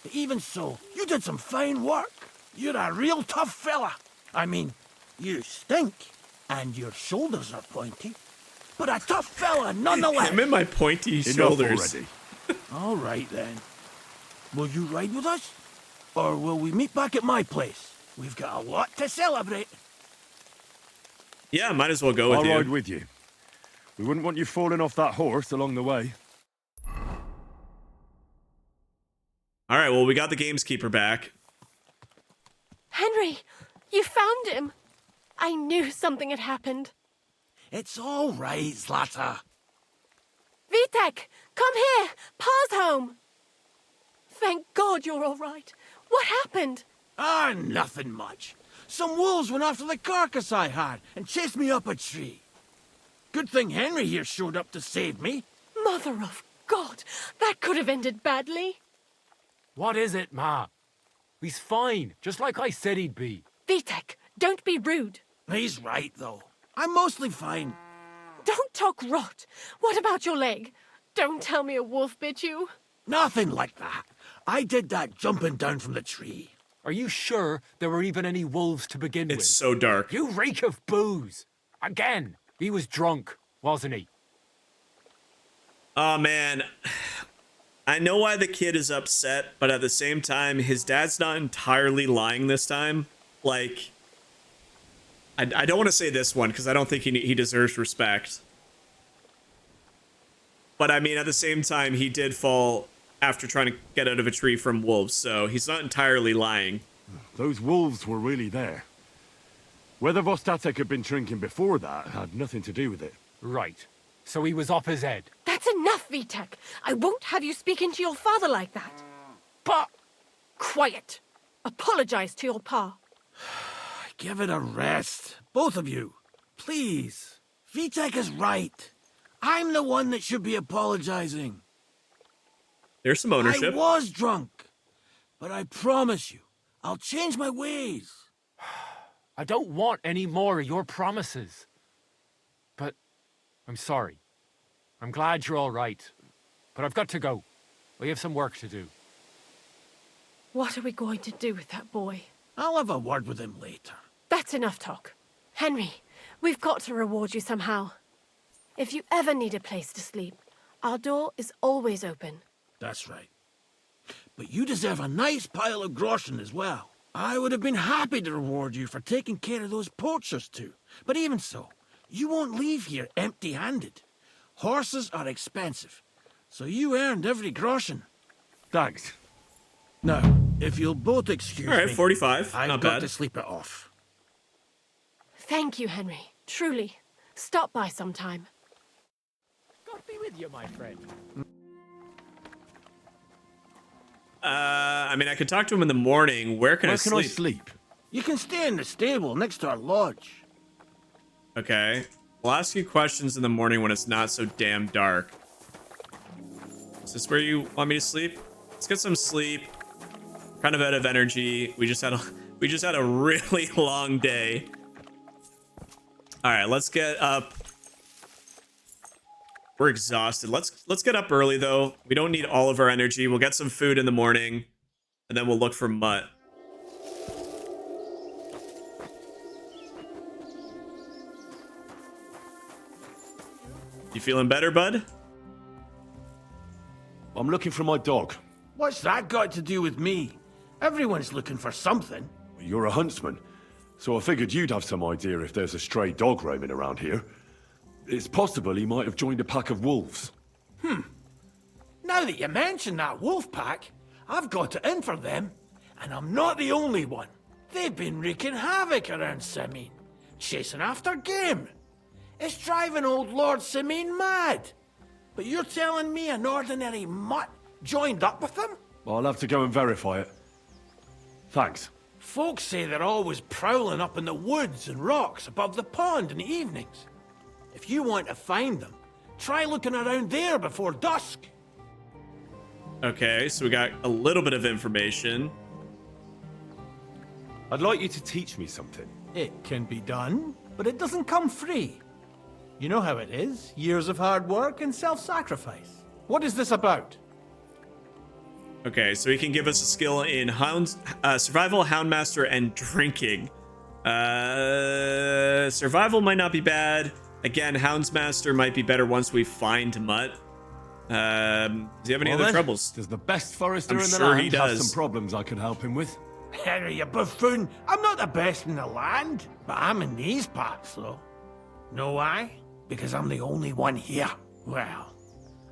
But even so, you did some fine work. You're a real tough fella. I mean, you stink, and your shoulders are pointy. But a tough fella nonetheless. Him and my pointy shoulders. Already. All right, then. Will you ride with us? Or will we meet back at my place? We've got a lot to celebrate. Yeah, might as well go with you. I'll ride with you. We wouldn't want you falling off that horse along the way. All right, well, we got the gamekeeper back. Henry, you found him. I knew something had happened. It's all right, Zlata. Vitek, come here. Pa's home. Thank God you're all right. What happened? Nothing much. Some wolves went after the carcass I had and chased me up a tree. Good thing Henry here showed up to save me. Mother of God, that could have ended badly. What is it, Ma? He's fine, just like I said he'd be. Vitek, don't be rude. He's right, though. I'm mostly fine. Don't talk rot. What about your leg? Don't tell me a wolf bit you. Nothing like that. I did that jumping down from the tree. Are you sure there were even any wolves to begin with? It's so dark. You reek of booze. Again, he was drunk, wasn't he? Oh, man. I know why the kid is upset, but at the same time, his dad's not entirely lying this time. Like, I don't want to say this one because I don't think he deserves respect. But I mean, at the same time, he did fall after trying to get out of a tree from wolves, so he's not entirely lying. Those wolves were really there. Whether Vostatek had been drinking before that had nothing to do with it. Right. So he was off his head. That's enough, Vitek. I won't have you speaking to your father like that. But... Quiet. Apologize to your pa. Give it a rest. Both of you. Please. Vitek is right. I'm the one that should be apologizing. There's some ownership. I was drunk. But I promise you, I'll change my ways. I don't want any more of your promises. But I'm sorry. I'm glad you're all right. But I've got to go. We have some work to do. What are we going to do with that boy? I'll have a word with him later. That's enough talk. Henry, we've got to reward you somehow. If you ever need a place to sleep, our door is always open. That's right. But you deserve a nice pile of groschen as well. I would have been happy to reward you for taking care of those poachers too. But even so, you won't leave here empty-handed. Horses are expensive, so you earned every groschen. Thanks. Now, if you'll both excuse me... All right, 45. I've Not got bad. to sleep it off. Thank you, Henry. Truly. Stop by sometime. God be with you, my friend. I mean, I could talk to him in the morning. Where can I sleep? I sleep? You can stay in the stable next to our lodge. Okay. I'll ask you questions in the morning when it's not so damn dark. Is this where you want me to sleep? Let's get some sleep. Kind of out of energy. We just had a really long day. All right, let's get up. We're exhausted. Let's get up early though. We don't need all of our energy. We'll get some food in the morning, and then we'll look for MUTT. You feeling better, bud? I'm looking for my dog. What's that got to do with me? Everyone's looking for something. You're a huntsman, so I figured you'd have some idea if there's a stray dog roaming around here. It's possible he might have joined a pack of wolves. Now that you mention that wolf pack, I've got it in for them. And I'm not the only one. They've been wreaking havoc around Simene, chasing after game. It's driving old Lord Simene mad. But you're telling me an ordinary mutt joined up with them? I'll have to go and verify it. Thanks. Folks say they're always prowling up in the woods and rocks above the pond in the evenings. If you want to find them, try looking around there before dusk. Okay, so we got a little bit of information. I'd like you to teach me something. It can be done, but it doesn't come free. You know how it is. Years of hard work and self-sacrifice. What is this about? Okay, so he can give us a skill in survival, houndmaster, and drinking. Survival might not be bad. Again, houndsmaster might be better once we find Mutt. Does he have any other troubles? Does the best forester I'm in the sure land he have does. some problems I could help him with? Henry, you buffoon. I'm not the best in the land, but I'm in these parts, though. Know why? Because I'm the only one here. Well,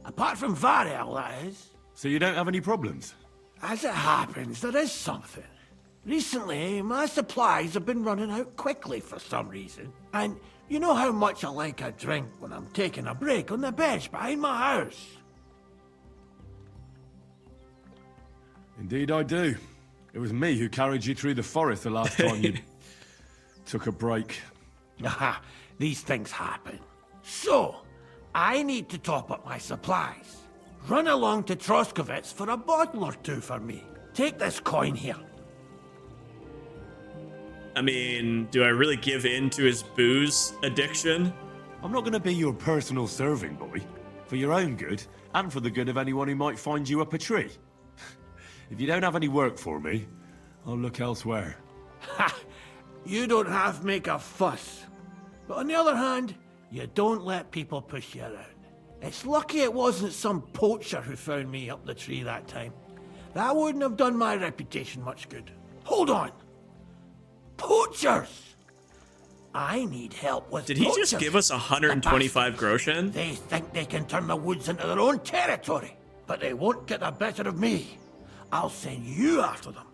apart from Varel, that is. So you don't have any problems? As it happens, there is something. Recently, my supplies have been running out quickly for some reason. And you know how much I like a drink when I'm taking a break on the bench behind my house. Indeed I do. It was me who carried you through the forest the last time you took a break. Aha, these things happen. So, I need to top up my supplies. Run along to Troskovitz for a bottle or two for me. Take this coin here. I mean, do I really give in to his booze addiction? I'm not going to be your personal serving boy. For your own good, and for the good of anyone who might find you up a tree. If you don't have any work for me, I'll look elsewhere. Ha! You don't half make a fuss. But on the other hand, you don't let people push you around. It's lucky it wasn't some poacher who found me up the tree that time. That wouldn't have done my reputation much good. Hold on! Poachers! I need help with Did he poachers. just give us 125 groschen? They think they can turn the woods into their own territory, but they won't get the better of me. I'll send you after them.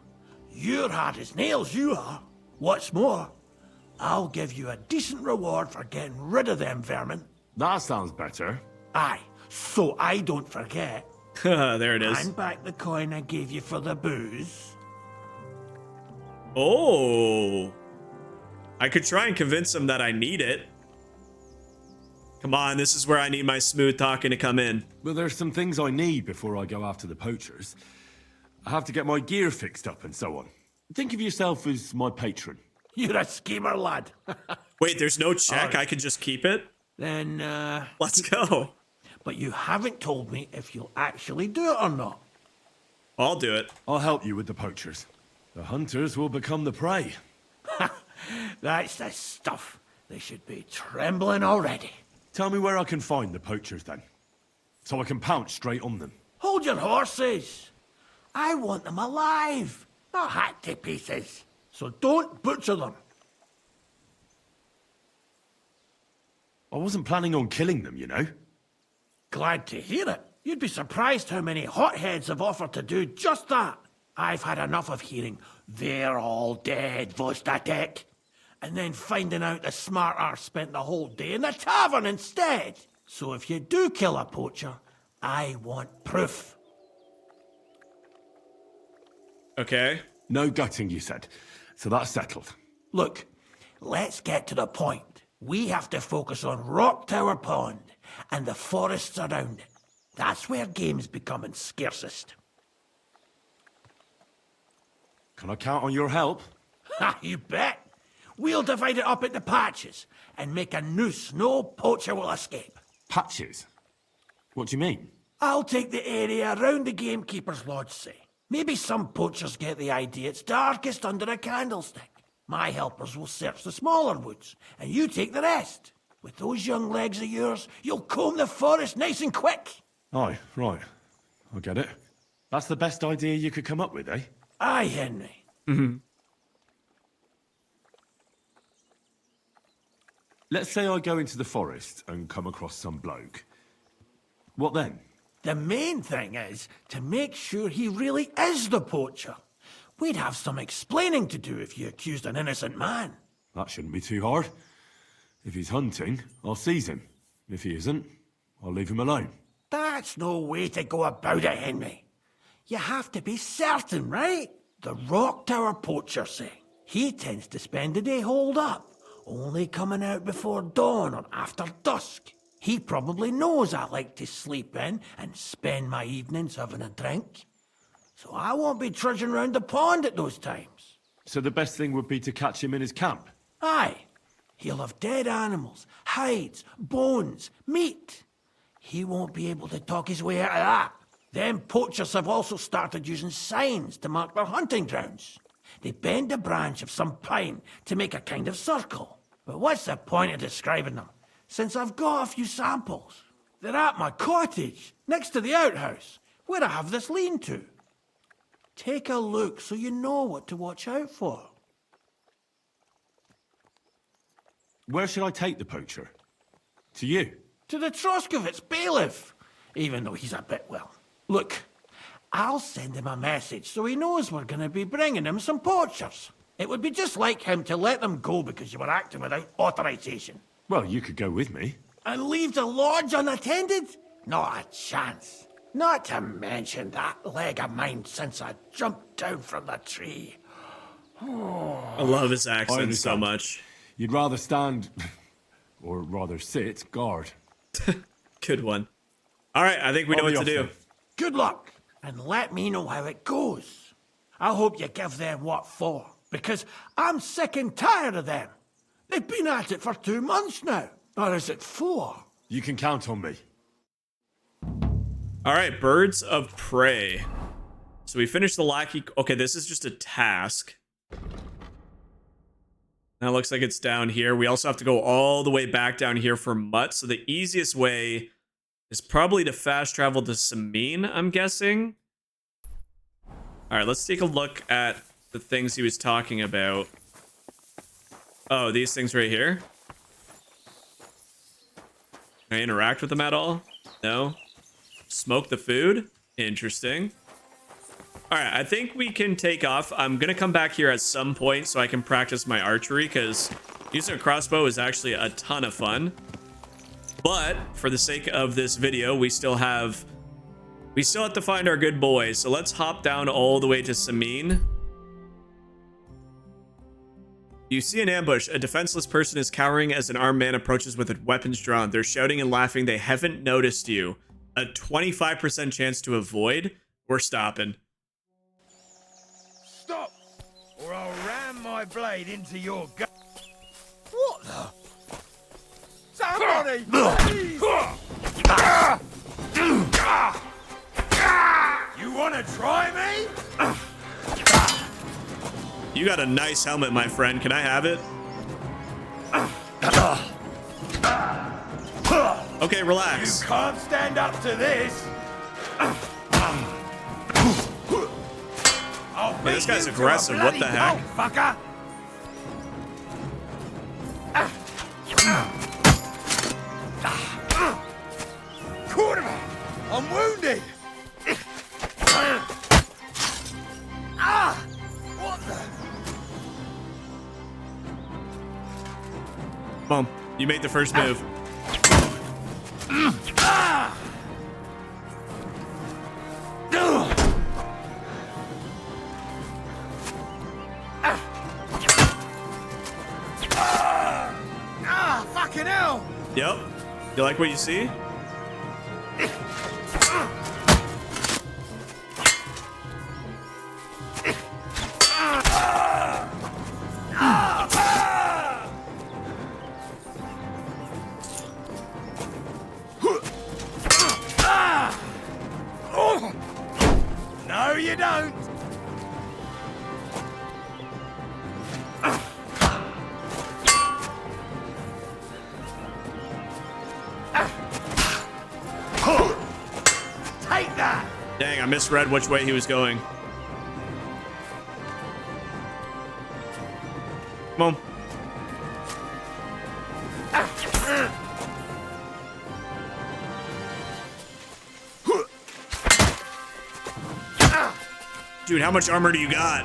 You're hard as nails, you are. What's more, I'll give you a decent reward for getting rid of them vermin. That sounds better. Aye, so I don't forget. There it is. Hand back the coin I gave you for the booze. Oh. I could try and convince him that I need it. Come on, this is where I need my smooth talking to come in. Well, there's some things I need before I go after the poachers. I have to get my gear fixed up and so on. Think of yourself as my patron. You're a schemer, lad. Wait, there's no check? Alright. I can just keep it? Then, Let's go. But you haven't told me if you'll actually do it or not. I'll do it. I'll help you with the poachers. The hunters will become the prey. That's the stuff. They should be trembling already. Tell me where I can find the poachers then, so I can pounce straight on them. Hold your horses. I want them alive, not hacked to pieces. So don't butcher them. I wasn't planning on killing them, you know. Glad to hear it. You'd be surprised how many hotheads have offered to do just that. I've had enough of hearing, "They're all dead, Vostatek," and then finding out the smart arse spent the whole day in the tavern instead. So if you do kill a poacher, I want proof. Okay. No gutting, you said. So that's settled. Look, let's get to the point. We have to focus on Rock Tower Pond and the forests around it. That's where game's becoming scarcest. Can I count on your help? Ha, you bet. We'll divide it up into patches and make a noose no poacher will escape. Patches? What do you mean? I'll take the area around the gamekeeper's lodge, say. Maybe some poachers get the idea it's darkest under a candlestick. My helpers will search the smaller woods, and you take the rest. With those young legs of yours, you'll comb the forest nice and quick. Aye, right. I get it. That's the best idea you could come up with, eh? Aye, Henry. Let's say I go into the forest and come across some bloke. What then? The main thing is to make sure he really is the poacher. We'd have some explaining to do if you accused an innocent man. That shouldn't be too hard. If he's hunting, I'll seize him. If he isn't, I'll leave him alone. That's no way to go about it, Henry. You have to be certain, right? The Rock Tower poacher, say. He tends to spend the day holed up, only coming out before dawn or after dusk. He probably knows I like to sleep in and spend my evenings having a drink. So I won't be trudging round the pond at those times. So the best thing would be to catch him in his camp? Aye. He'll have dead animals, hides, bones, meat. He won't be able to talk his way out of that. Them poachers have also started using signs to mark their hunting grounds. They bend a branch of some pine to make a kind of circle. But what's the point of describing them, since I've got a few samples? They're at my cottage, next to the outhouse, where I have this lean-to. Take a look so you know what to watch out for. Where should I take the poacher? To you? To the Troskovitz bailiff, even though he's a bit, well... Look, I'll send him a message so he knows we're going to be bringing him some poachers. It would be just like him to let them go because you were acting without authorization. Well, you could go with me. And leave the lodge unattended? Not a chance. Not to mention that leg of mine since I jumped down from the tree. I love his accent so much. You'd rather stand, or rather sit, guard. Good one. All right, I think we know what to do. Good luck, and let me know how it goes. I hope you give them what for, because I'm sick and tired of them. They've been at it for 2 months now. Or is it 4? You can count on me. All right, birds of prey. So we finished the lackey. Okay, this is just a task. Now it looks like it's down here. We also have to go all the way back down here for MUTT. So the easiest way is probably to fast travel to Samin, I'm guessing. All right, let's take a look at the things he was talking about. Oh, these things right here. Can I interact with them at all? No. Smoke the food? Interesting. All right, I think we can take off. I'm going to come back here at some point so I can practice my archery, because using a crossbow is actually a ton of fun. But for the sake of this video, we still have to find our good boy. So let's hop down all the way to Samin. You see an ambush. A defenseless person is cowering as an armed man approaches with weapons drawn. They're shouting and laughing. They haven't noticed you. A 25% chance to avoid. We're stopping. Stop, or I'll ram my blade into your gut. What the? Somebody, please! You want to try me? You got a nice helmet, my friend. Can I have it? Okay, relax. You can't stand up to this. Yeah, this guy's aggressive. What the heck? Fucker! Quarterback! I'm wounded! What the? Boom. You made the first move. Fucking hell! Yep. You like what you see? No, you don't. Dang, I misread which way he was going. Come on. Dude, how much armor do you got?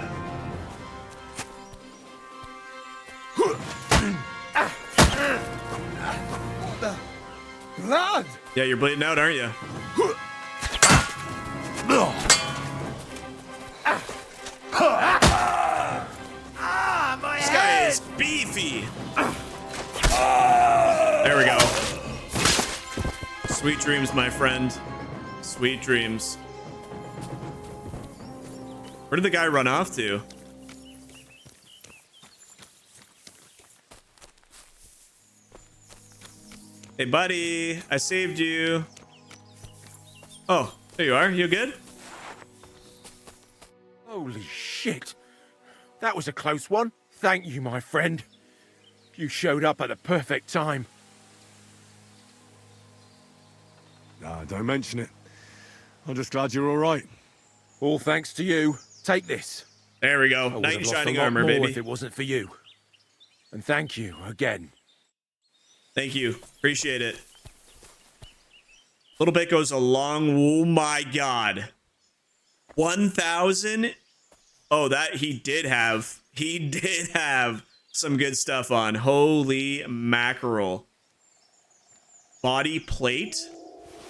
Blood! Yeah, you're bleeding out, aren't you? This guy is beefy. There we go. Sweet dreams, my friend. Sweet dreams. Where did the guy run off to? Hey, buddy. I saved you. Oh, there you are. You good? Holy shit. That was a close one. Thank you, my friend. You showed up at the perfect time. Nah, don't mention it. I'm just glad you're all right. All thanks to you. Take this. There we I go. would Knight have in lost shining a lot armor, more baby. if it wasn't for you. And thank you again. Thank you. Appreciate it. Little bit goes a long. Oh my god. 1,000. Oh, that he did have. He did have some good stuff on. Holy mackerel. Body plate.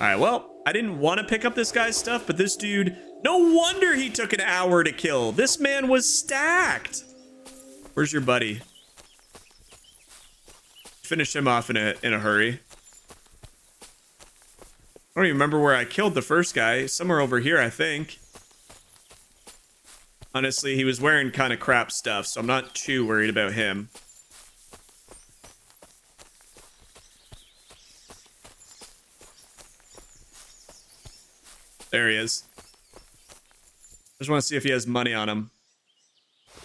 All right, well, I didn't want to pick up this guy's stuff, but this dude, no wonder he took an hour to kill. This man was stacked. Where's your buddy? Finish him off in a hurry. I don't even remember where I killed the first guy. Somewhere over here, I think. Honestly, he was wearing kind of crap stuff, so I'm not too worried about him. There he is. I just want to see if he has money on him.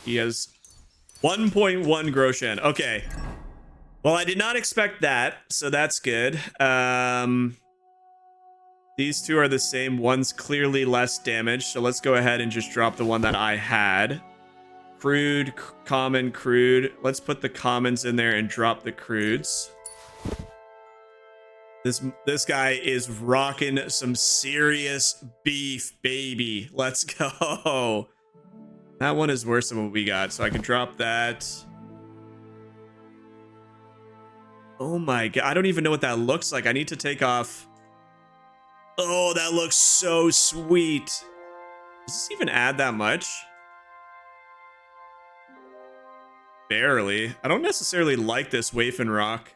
He has 1.1 Groshan. Okay. Well, I did not expect that, so that's good. These two are the same. One's clearly less damage, so let's go ahead and just drop the one that I had. Crude, common, crude. Let's put the commons in there and drop the crudes. This guy is rocking some serious beef, baby. Let's go. That one is worse than what we got, so I can drop that. Oh my god, I don't even know what that looks like. I need to take off. Oh, that looks so sweet. Does this even add that much? Barely. I don't necessarily like this Wafen Rock.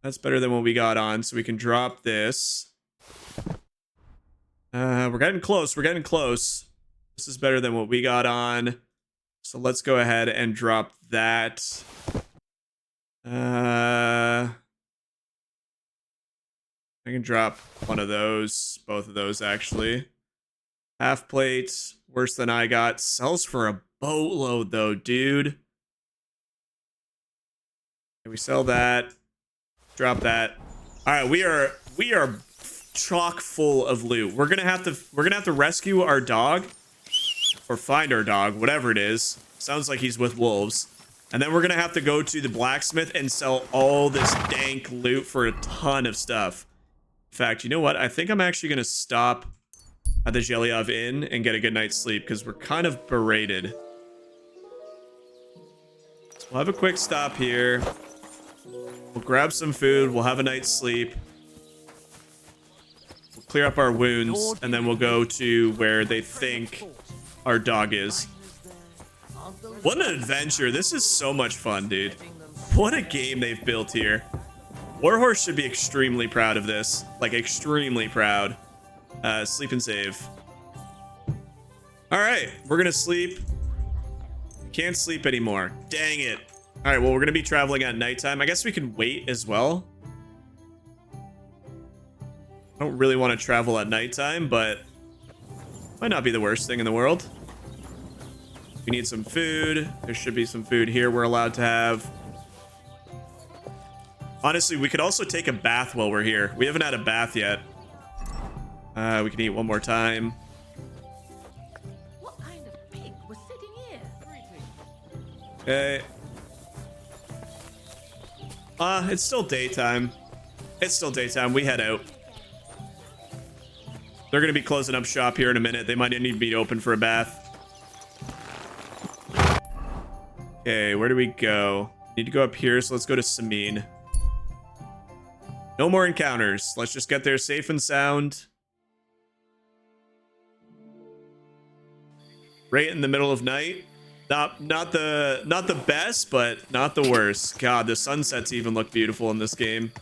That's better than what we got on, so we can drop this. We're getting close. We're getting close. This is better than what we got on. So let's go ahead and drop that. I can drop one of those. Both of those, actually. Half plate. Worse than I got. Sells for a boatload, though, dude. Can we sell that? Drop that. All right, we are chock full of loot. We're gonna have to rescue our dog, or find our dog, whatever it is. Sounds like he's with wolves. And then we're gonna have to go to the blacksmith and sell all this dank loot for a ton of stuff. In fact, you know what? I think I'm actually gonna stop at the Zhelyov Inn and get a good night's sleep because we're kind of berated. So we'll have a quick stop here. We'll grab some food. We'll have a night's sleep. We'll clear up our wounds, and then we'll go to where they think our dog is. What an adventure. This is so much fun, dude. What a game they've built here. Warhorse should be extremely proud of this. Like, extremely proud. Sleep and save. All right, we're gonna sleep. Can't sleep anymore. Dang it. All right, well, we're gonna be traveling at nighttime. I guess we can wait as well. I don't really want to travel at nighttime, but might not be the worst thing in the world. We need some food. There should be some food here we're allowed to have. Honestly, we could also take a bath while we're here. We haven't had a bath yet. We can eat one more time. What kind of pig was sitting here? Okay. It's still daytime. It's still daytime. We head out. They're going to be closing up shop here in a minute. They might need to be open for a bath. Okay, where do we go? Need to go up here, so let's go to Samin. No more encounters. Let's just get there safe and sound. Right in the middle of night. Not the best, but not the worst. God, the sunsets even look beautiful in this game.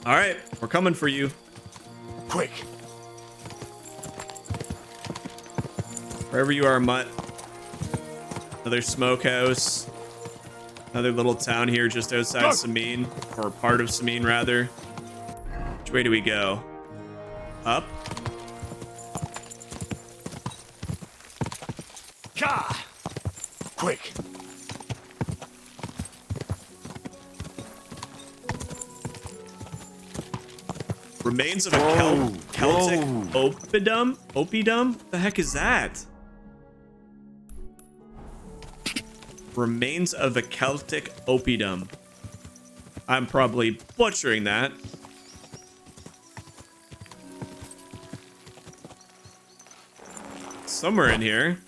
All right, we're coming for you. Quick! Wherever you are, Mutt. Another smokehouse. Another little town here just outside Samin. Or part of Samin, rather. Which way do we go? Up? Ka! Quick! Remains of a Celtic oppidum? Oppidum? What the heck is that? Remains of a Celtic oppidum. I'm probably butchering that. Somewhere in here.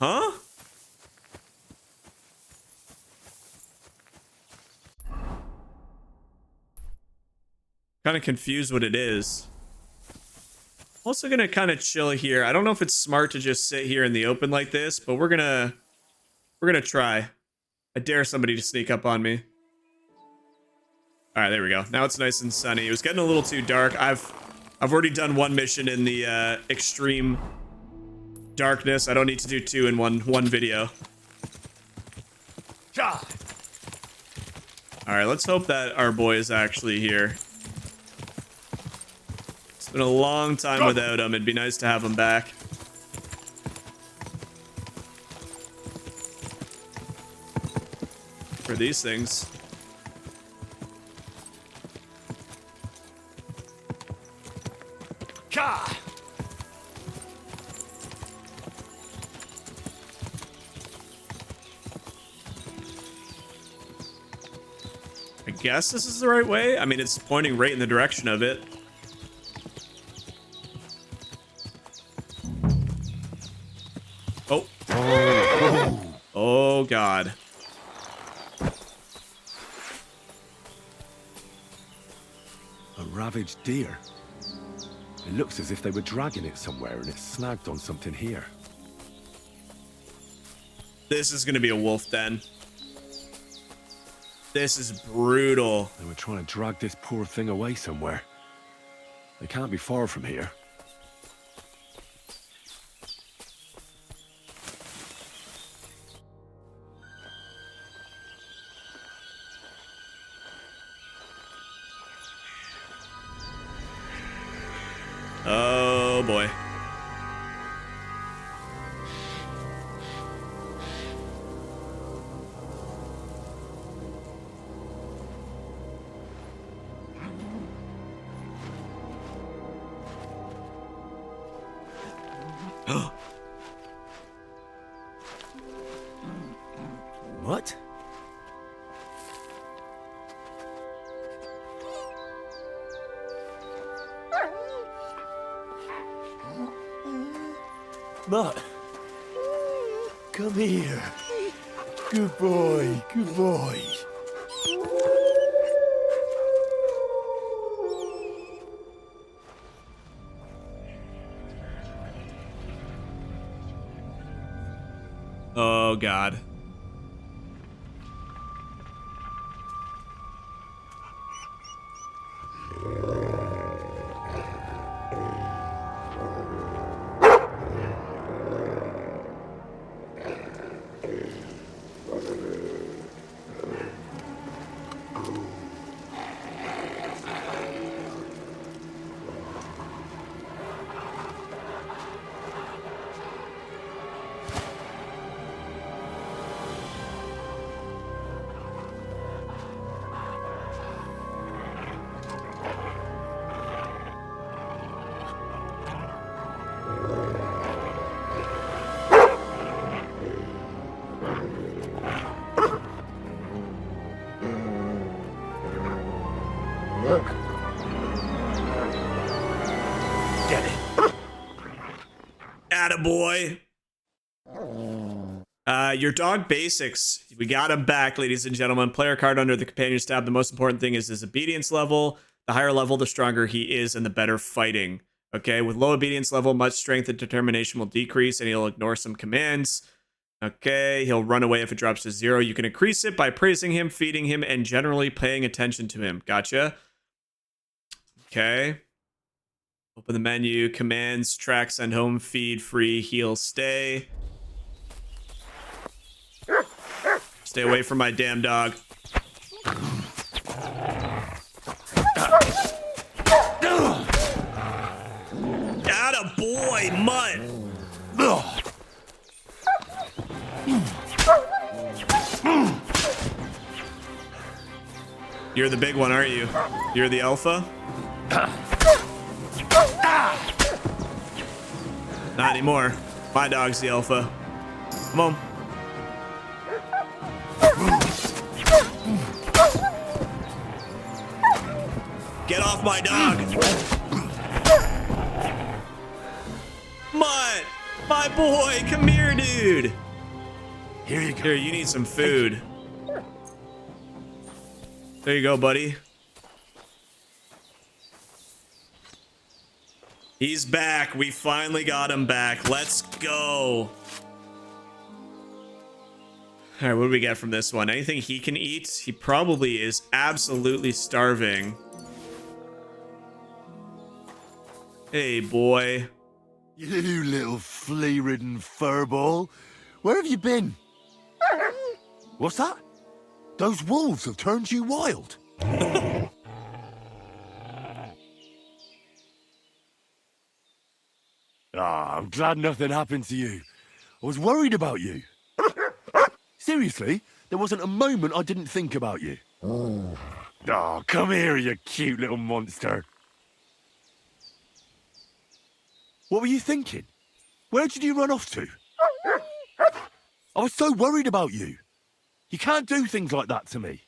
Huh? Kind of confused what it is. Also gonna kind of chill here. I don't know if it's smart to just sit here in the open like this, but we're gonna try. I dare somebody to sneak up on me. All right, there we go. Now it's nice and sunny. It was getting a little too dark. I've already done one mission in the extreme darkness. I don't need to do two in one video. All right, let's hope that our boy is actually here. It's been a long time without him. It'd be nice to have him back. For these things. I guess this is the right way. I mean, it's pointing right in the direction of it. Oh. Oh, God. A ravaged deer. It looks as if they were dragging it somewhere and it snagged on something here. This is going to be a wolf den. This is brutal. They were trying to drag this poor thing away somewhere. They can't be far from here. Oh, boy. What? Mutt, come here. Good boy, good boy. Oh, God. Attaboy. Your dog basics. We got him back, ladies and gentlemen. Player card under the Companions tab. The most important thing is his obedience level. The higher level, the stronger he is and the better fighting. Okay, with low obedience level, much strength and determination will decrease and he'll ignore some commands. Okay, he'll run away if it drops to 0. You can increase it by praising him, feeding him, and generally paying attention to him. Gotcha. Okay. Open the menu. Commands, track, send home, feed, free, heal, stay. Stay away from my damn dog. Atta boy, Mutt. You're the big one, aren't you? You're the alpha? Not anymore. My dog's the alpha. Come on. Get off my dog. Mutt, my boy, come here, dude. Here you go. Here, you need some food. There you go, buddy. He's back. We finally got him back. Let's go. All right, what do we get from this one? Anything he can eat? He probably is absolutely starving. Hey, boy. You little flea-ridden furball. Where have you been? What's that? Those wolves have turned you wild. I'm glad nothing happened to you. I was worried about you. Seriously, there wasn't a moment I didn't think about you. Oh, come here, you cute little monster. What were you thinking? Where did you run off to? I was so worried about you. You can't do things like that to me.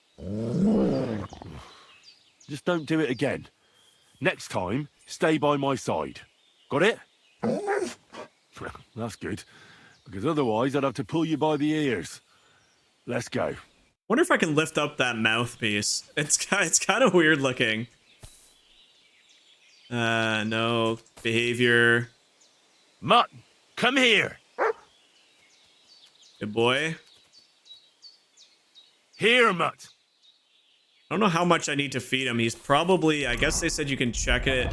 Just don't do it again. Next time, stay by my side. Got it? That's good, because otherwise I'd have to pull you by the ears. Let's go. Wonder if I can lift up that mouthpiece. It's kind of weird looking. No behavior. Mutt, come here. Good boy. Here, Mutt. I don't know how much I need to feed him. He's probably, I guess they said you can check it.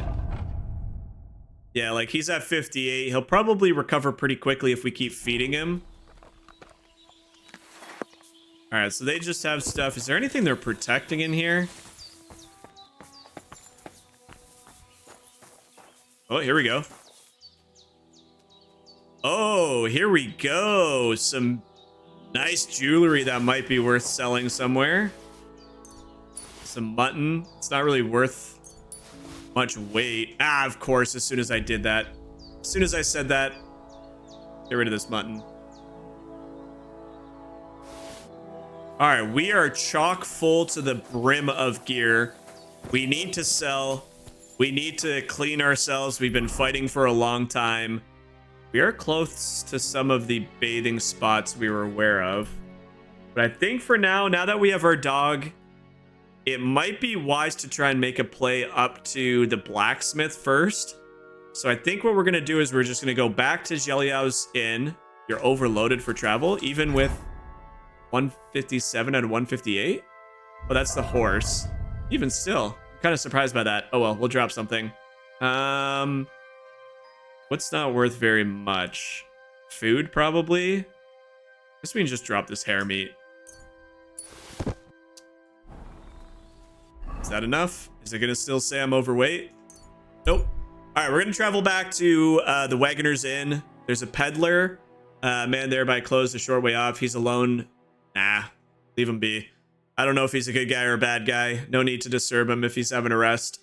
Yeah, like he's at 58. He'll probably recover pretty quickly if we keep feeding him. All right, so they just have stuff. Is there anything they're protecting in here? Oh, here we go. Oh, here we go. Some nice jewelry that might be worth selling somewhere. Some mutton. It's not really worth much weight. Ah, of course, as soon as I did that. As soon as I said that, get rid of this mutton. All right, we are chock full to the brim of gear. We need to sell. We need to clean ourselves. We've been fighting for a long time. We are close to some of the bathing spots we were aware of. But I think for now that we have our dog, it might be wise to try and make a play up to the blacksmith first. So I think what we're going to do is we're just going to go back to Zheliao's inn. You're overloaded for travel, even with 157 out of 158. Oh, that's the horse. Even still, I'm kind of surprised by that. Oh well, we'll drop something. What's not worth very much? Food, probably. Guess we can just drop this hare meat. Is that enough? Is it gonna still say I'm overweight? Nope. All right, we're gonna travel back to the Wagoner's Inn. There's a peddler, man there by clothes a short way off. He's alone. Nah, leave him be. I don't know if he's a good guy or a bad guy. No need to disturb him if he's having a rest.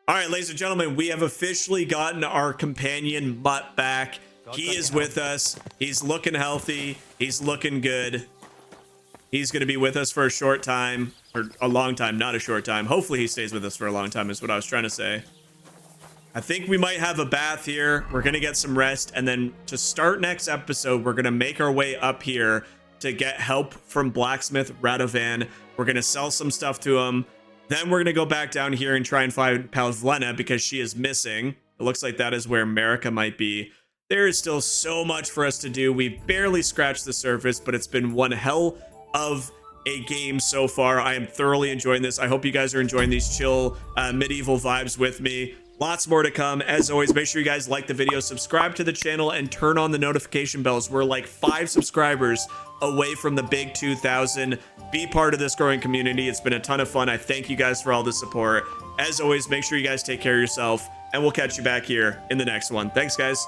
All right, ladies and gentlemen, we have officially gotten our companion Mutt back. He is with us. He's looking healthy. He's looking good. He's going to be with us for a short time, or a long time, not a short time. Hopefully he stays with us for a long time is what I was trying to say. I think we might have a bath here. We're going to get some rest. And then to start next episode, we're going to make our way up here to get help from blacksmith Radovan. We're going to sell some stuff to him. Then we're going to go back down here and try and find Pavlena because she is missing. It looks like that is where Marika might be. There is still so much for us to do. We've barely scratched the surface, but it's been one hell of a game so far. I am thoroughly enjoying this. I hope you guys are enjoying these chill medieval vibes with me. Lots more to come. As always, make sure you guys like the video, subscribe to the channel, and turn on the notification bells. We're like 5 subscribers away from the big 2,000. Be part of this growing community. It's been a ton of fun. I thank you guys for all the support. As always, make sure you guys take care of yourself, and we'll catch you back here in the next one. Thanks, guys.